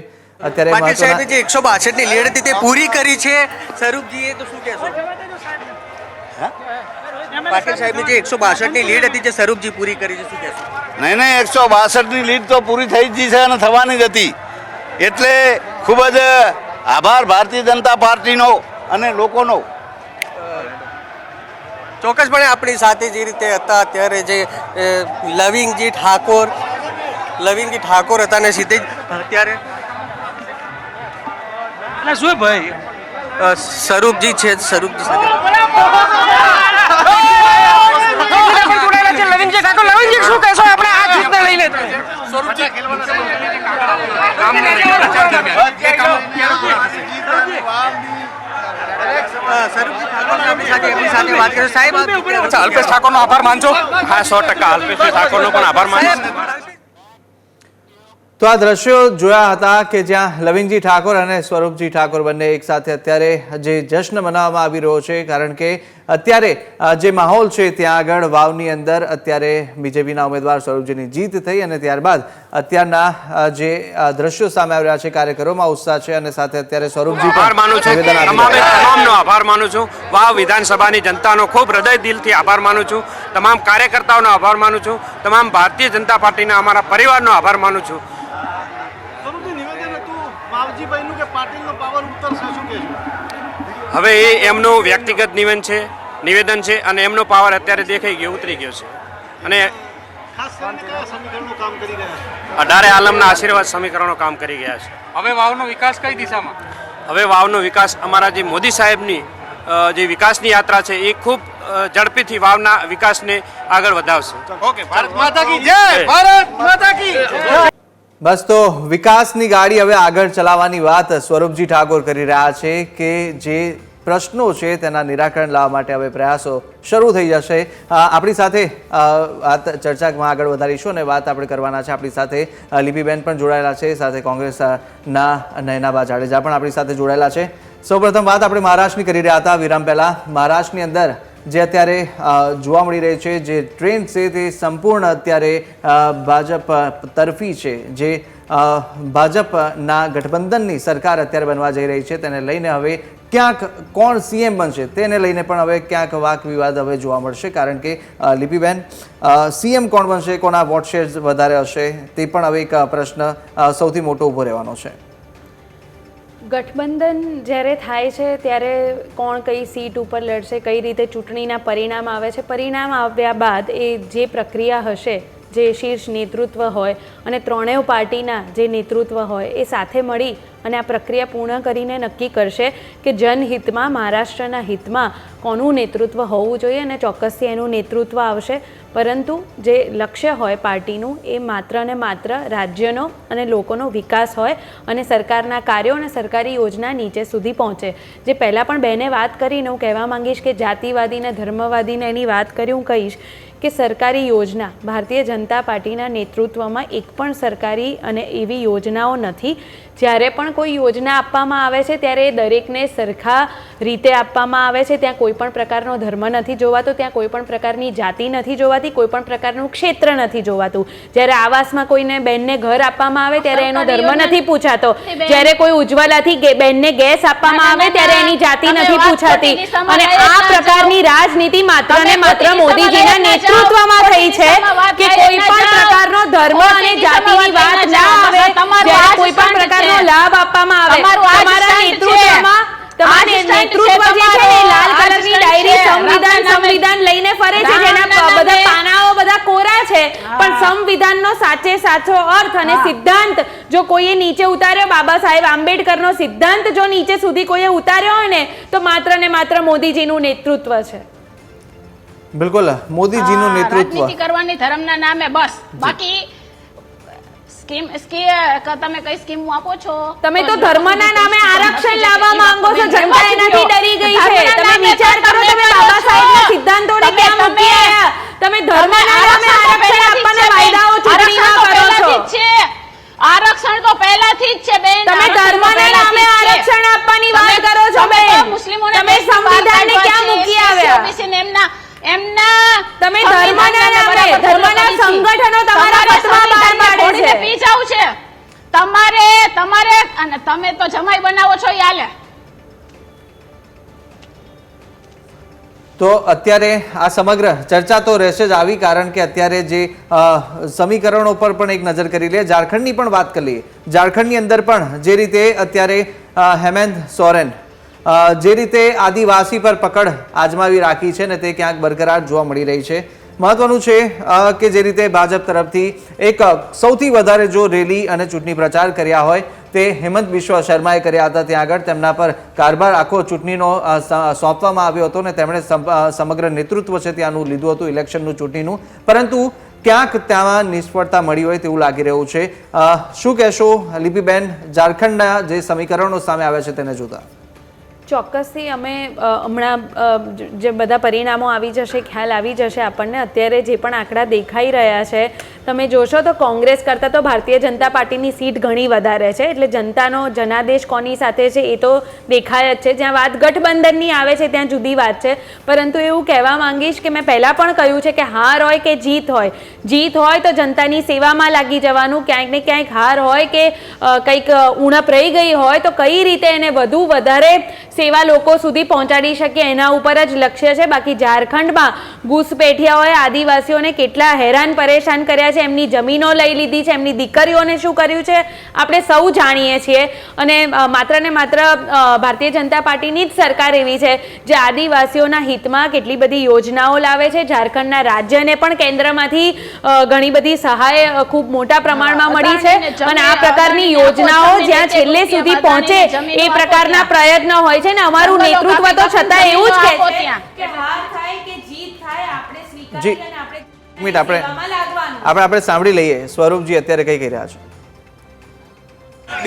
અત્યારે પાટીલ સાહેબે જે 162 ની લીડ હતી તે પૂરી કરી છે. સ્વરૂપજીએ તો શું કહેશો? પાટીલ સાહેબની જે 162 ની લીડ હતી જે સ્વરૂપજી પૂરી કરી છે, શું કહેશો? નહીં, 162 ની લીડ તો પૂરી થઈ જ છે અને થવાની જ હતી. એટલે ખૂબ જ આભાર ભારતીય જનતા પાર્ટીનો અને લોકોનો. ચોક્કસપણે આપણી સાથે જે રીતે હતા અત્યારે જે લવિંગજી ઠાકોર હતા ને સીધે જ અત્યારે શું ભાઈ સ્વરૂપજી છે, સ્વરૂપજી સાથે લવિંગજી ઠાકોર, લવિંગજી શું કહેશો આપણે આ જીતને લઈને? અલ્પેશ ઠાકોરનો આભાર માનજો? હા, 100% અલ્પેશ ઠાકોરનો પણ આભાર માનજો. તો આ દ્રશ્યો જોયા હતા કે જ્યાં લવિંગજી ઠાકોર અને સ્વરૂપજી ઠાકોર બંને એક સાથે અત્યારે જે જશ્ન મનાવવામાં આવી રહ્યો છે. કારણ કે અત્યારે જે માહોલ છે ત્યાં આગળ વાવની અંદર અત્યારે બીજેપીના ઉમેદવાર સ્વરૂપજીની જીત થઈ અને ત્યારબાદ અત્યારના જે દ્રશ્યો સામે આવી રહ્યા છે, કાર્યકરોમાં ઉત્સાહ છે અને સાથે અત્યારે સ્વરૂપજી આભાર માનું છું, તમામનો આભાર માનું છું. વાવ વિધાનસભાની જનતાનો ખૂબ હૃદય દિલથી આભાર માનું છું. તમામ કાર્યકર્તાઓનો આભાર માનું છું. તમામ ભારતીય જનતા પાર્ટીના અમારા પરિવારનો આભાર માનું છું. હવે એ એમનું વ્યક્તિગત નિવેદન છે અને એમનો પાવર અત્યારે દેખાઈ ગયો, ઉતરી ગયો છે. અને 18 આલમના આશીર્વાદ સમીકરણો કામ કરી ગયા છે. હવે વાવનો વિકાસ કઈ દિશામાં? હવે વાવનો વિકાસ અમારા જે મોદી સાહેબની જે વિકાસની યાત્રા છે એ ખૂબ ઝડપીથી વાવના વિકાસને આગળ વધાવશે. ઓકે, ભારત માતા કી જય, ભારત માતા કી જય. બસ, તો વિકાસની ગાડી હવે આગળ ચલાવવાની વાત સ્વરૂપજી ઠાકોર કરી રહ્યા છે કે જે પ્રશ્નો છે તેના નિરાકરણ લાવવા માટે હવે પ્રયાસો શરૂ થઈ જશે. આપણી સાથે ચર્ચામાં આગળ વધારીશું અને વાત આપણે કરવાના છે. આપણી સાથે લિપિબેન પણ જોડાયેલા છે, સાથે કોંગ્રેસના નયનાબા જાડેજા પણ આપણી સાથે જોડાયેલા છે. સૌપ્રથમ વાત આપણે મહારાષ્ટ્રની કરી રહ્યા હતા વિરામ પહેલા. મહારાષ્ટ્રની અંદર જે અત્યારે જોવા મળી રહી છે જે ટ્રેન્ડ છે તે સંપૂર્ણ અત્યારે ભાજપ તરફી છે. જે ભાજપના ગઠબંધનની સરકાર અત્યારે બનવા જઈ રહી છે તેને લઈને હવે ક્યાંક કોણ સીએમ બનશે તેને લઈને પણ હવે ક્યાંક વાક વિવાદ હવે જોવા મળશે. કારણ કે લિપિબેન, સીએમ કોણ બનશે, કોના વોટ શેર વધારે હશે તે પણ હવે એક પ્રશ્ન સૌથી મોટો ઊભો રહેવાનો છે. ગઠબંધન જ્યારે થાય છે ત્યારે કોણ કઈ સીટ ઉપર લડશે, કઈ રીતે ચૂંટણીના પરિણામ આવે છે, પરિણામ આવ્યા બાદ એ જે પ્રક્રિયા હશે, જે શીર્ષ નેતૃત્વ હોય અને ત્રણેય પાર્ટીના જે નેતૃત્વ હોય એ સાથે મળી અને આ પ્રક્રિયા પૂર્ણ કરીને નક્કી કરશે કે જનહિતમાં, મહારાષ્ટ્રના હિતમાં કોનું નેતૃત્વ હોવું જોઈએ અને ચોક્કસથી એનું નેતૃત્વ આવશે. પરંતુ જે લક્ષ્ય હોય પાર્ટીનું એ માત્ર ને માત્ર રાજ્યનો અને લોકોનો વિકાસ હોય અને સરકારના કાર્યો અને સરકારી યોજના નીચે સુધી પહોંચે. જે પહેલાં પણ બેને વાત કરીને હું કહેવા માંગીશ કે જાતિવાદીને ધર્મવાદીને એની વાત કરી હું કહીશ કે સરકારી યોજના ભારતીય જનતા પાર્ટીના નેતૃત્વમાં એક પણ સરકારી અને એવી યોજનાઓ નથી. જ્યારે પણ કોઈ યોજના આપવામાં આવે છે ત્યારે દરેકને સરખા રીતે આપવામાં આવે છે. ત્યાં કોઈ પણ પ્રકારનો ધર્મ નથી જોવાતો, ત્યાં કોઈ પણ પ્રકારની જાતિ નથી જોવાતી, કોઈ પણ પ્રકારનું ક્ષેત્ર નથી જોવાતું. જ્યારે આવાસમાં કોઈને બેનને ઘર આપવામાં આવે ત્યારે એનો ધર્મ નથી પૂછાતો. જ્યારે કોઈ ઉજ્જવલાથી બેનને ગેસ આપવામાં આવે ત્યારે એની જાતિ નથી પૂછાતી. અને આ પ્રકારની રાજનીતિ માત્ર ને માત્ર મોદીજીના નેતૃત્વમાં થઈ છે કે કોઈ પણ પ્રકારનો ધર્મ અને જાતિની વાત ના આવે. જ્યારે કોઈ પણ પ્રકારનો લાભ આપવામાં આવે તમારા નેતૃત્વમાં, તમારા નેતૃત્વ જે છે ને લાલ કલરની ડાયરી સંવિધાન લઈને ફરે છે જેના બધા પાનાઓ બધા કોરા છે, પણ સંવિધાનનો સાચે સાચો અર્થ અને સિદ્ધાંત જો કોઈએ નીચે ઉતાર્યો, બાબા સાહેબ આંબેડકરનો સિદ્ધાંત જો નીચે સુધી કોઈએ ઉતાર્યો હોય ને તો માત્ર ને માત્ર મોદીજીનું નેતૃત્વ છે. બિલકુલ, મોદીજીનું નેતૃત્વ. રાજનીતિ કરવાની ધર્મના નામે બસ. બાકી સ્કીમ તમે કઈ સ્કીમ આપો છો? તમે તો ધર્મના નામે આરક્ષણ લાવવા માંગો છો. જનતા એનાથી ડરી ગઈ છે. તમે વિચાર કરો, તમે બાબા સાહેબના સિદ્ધાંતોને ક્યાં મૂકી આવ્યા? તમે ધર્મના નામે આરક્ષણ આપવાના વાયદાઓ ચૂંટણીમાં કરો છો. આરક્ષણ તો પહેલાથી જ છે બેન. તમે ધર્મના નામે આરક્ષણ આપવાની વાત કરો છો બેન. તમે સંવિધાનને ક્યાં મૂકી આવ્યા? તમે ધર્મના નામે, ધર્મના સંગઠનો તમારા ફતવા બહાર પાડે છે. પી જાવ છે તમારે અને તમે તો જમાઈ બનાવો છો યાલે. તો અત્યારે આ સમગ્ર ચર્ચા તો રહેશે જ આવી, કારણ કે અત્યારે જે સમીકરણો પર પણ એક નજર કરી લઈએ. ઝારખંડની પણ વાત કરી લઈએ. ઝારખંડની અંદર પણ જે રીતે અત્યારે હેમંત સોરેન જે રીતે આદિવાસી પર પકડ આજમાવી રાખી છે ને તે ક્યાંક બરકરાર જોવા મળી રહી છે. મહત્વનું છે કે જે રીતે ભાજપ તરફથી એક સૌથી વધારે જો રેલી અને ચૂંટણી પ્રચાર કર્યા હોય તે હેમંત બિશ્વા શર્માએ કર્યા હતા. ત્યાં આગળ તેમના પર કારભાર આખો ચૂંટણીનો સોંપવામાં આવ્યો હતો ને તેમણે સમગ્ર નેતૃત્વ છે ત્યાંનું લીધું હતું ઇલેક્શનનું, ચૂંટણીનું. પરંતુ ક્યાંક ત્યાં નિષ્ફળતા મળી હોય તેવું લાગી રહ્યું છે. શું કહેશો લિપિબેન, ઝારખંડના જે સમીકરણો સામે આવ્યા છે તેને જોતા? ચોક્કસથી અમે હમણાં જે બધા પરિણામો આવી જશે, ખ્યાલ આવી જશે આપણને. અત્યારે જે પણ આંકડા દેખાઈ રહ્યા છે તમે જોશો તો કોંગ્રેસ કરતાં તો ભારતીય જનતા પાર્ટીની સીટ ઘણી વધારે છે. એટલે જનતાનો જનાદેશ કોની સાથે છે એ તો દેખાય જ છે. જ્યાં વાત ગઠબંધનની આવે છે ત્યાં જુદી વાત છે. પરંતુ એવું કહેવા માંગીશ કે મેં પહેલાં પણ કહ્યું છે કે હાર હોય કે જીત હોય તો જનતાની સેવામાં લાગી જવાનું. ક્યાંક ને ક્યાંક હાર હોય કે કંઈક ઉણપ રહી ગઈ હોય તો કઈ રીતે એને વધુ વધારે સેવા લોકો સુધી પહોંચાડી શકીએ એના ઉપર જ લક્ષ્ય છે. બાકી ઝારખંડમાં ઘૂસપેઠિયાઓએ આદિવાસીઓને કેટલા હેરાન પરેશાન કર્યા છે, એમની જમીનો લઈ લીધી છે, એમની દીકરીઓને શું કર્યું છે આપણે સૌ જાણીએ છીએ. અને માત્ર ને માત્ર ભારતીય જનતા પાર્ટીની જ સરકાર એવી છે જે આદિવાસીઓના હિતમાં કેટલી બધી યોજનાઓ લાવે છે. ઝારખંડના રાજ્યને પણ કેન્દ્રમાંથી ઘણી બધી સહાય ખૂબ મોટા પ્રમાણમાં મળી છે. અને આ પ્રકારની યોજનાઓ જ્યાં છેલ્લે સુધી પહોંચે એ પ્રકારના પ્રયત્ન હોય છે ને અમારું નેતૃત્વ તો છતાં એવું જ કે હાર થાય કે જીત થાય આપણે સ્વીકારી અને આપણે આપણે સાંભળી લઈએ સ્વરૂપજી અત્યારે કઈ કહી રહ્યા છે.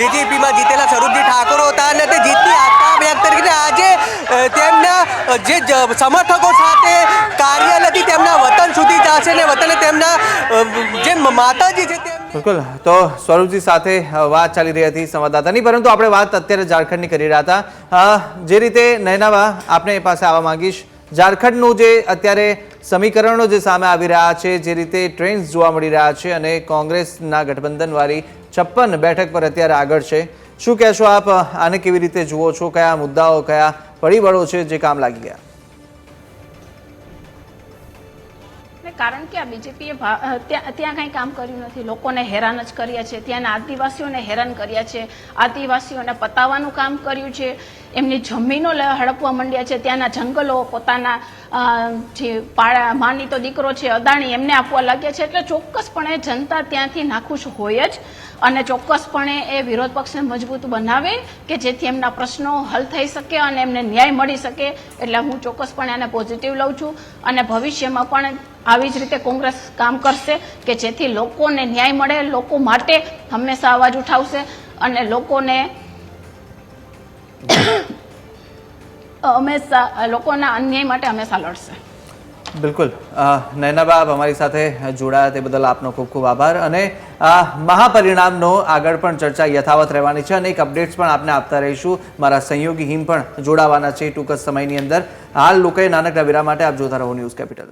બીજેપીમાં જીતેલા સ્વરૂપજી ઠાકોર હતા અને તે જીતની આશા વ્યક્ત કરીને આજે તેમના જે સમર્થકો સાથે કાર્યાલયથી તેમના વતન સુધી જશે અને વતને તેમના જે માતાજી છે તે બિલકુલ, તો સ્વરૂપજી સાથે વાત ચાલી રહી હતી સંવાદદાતાની, પરંતુ આપણે વાત અત્યારે ઝારખંડની કરી રહ્યા હતા. જે રીતે નયનાબા આપને પાસે આવવા માંગીશ, ઝારખંડનું જે અત્યારે સમીકરણો જે સામે આવી રહ્યા છે, જે રીતે ટ્રેન્ડ્સ જોવા મળી રહ્યા છે અને કોંગ્રેસના ગઠબંધનવાળી 56 બેઠક પર અત્યારે આગળ છે, શું કહેશો આપ? આને કેવી રીતે જુઓ છો? કયા મુદ્દાઓ, કયા પરિબળો છે જે કામ લાગી ગયા? કારણ કે આ બીજેપીએ ત્યાં કંઈ કામ કર્યું નથી, લોકોને હેરાન જ કર્યા છે, ત્યાંના આદિવાસીઓને હેરાન કર્યા છે, આદિવાસીઓને પતાવવાનું કામ કર્યું છે, એમની જમીનો હડપવા માંડ્યા છે, ત્યાંના જંગલો પોતાના જે માનીતો દીકરો છે અદાણી એમને આપવા લાગ્યા છે. એટલે ચોક્કસપણે જનતા ત્યાંથી નાખુશ હોય જ અને ચોક્કસપણે એ વિરોધ પક્ષને મજબૂત બનાવે કે જેથી એમના પ્રશ્નો હલ થઈ શકે અને એમને ન્યાય મળી શકે. એટલે હું ચોક્કસપણે આને પોઝિટિવ લઉં છું અને ભવિષ્યમાં પણ આવી જ રીતે કોંગ્રેસ કામ કરશે કે જેથી લોકોને ન્યાય મળે, લોકો માટે હંમેશા અવાજ ઉઠાવશે અને લોકોને હંમેશા લોકોના અન્યાય માટે હંમેશા લડશે. બિલકુલ, નયનાબા અમારી સાથે જોડાયા તે બદલ આપનો ખૂબ ખૂબ આભાર. અને મહાપરિણામનો આગળ પણ ચર્ચા યથાવત રહેવાની છે, અનેક અપડેટ્સ પણ આપને આપતા રહીશું. મારા સહયોગી હિમ પણ જોડાવાના છે ટૂંક જ સમયની અંદર. હાલ લોકોએ નાનકડા વિરામ માટે આપ જોતા રહો ન્યૂઝ કેપિટલ.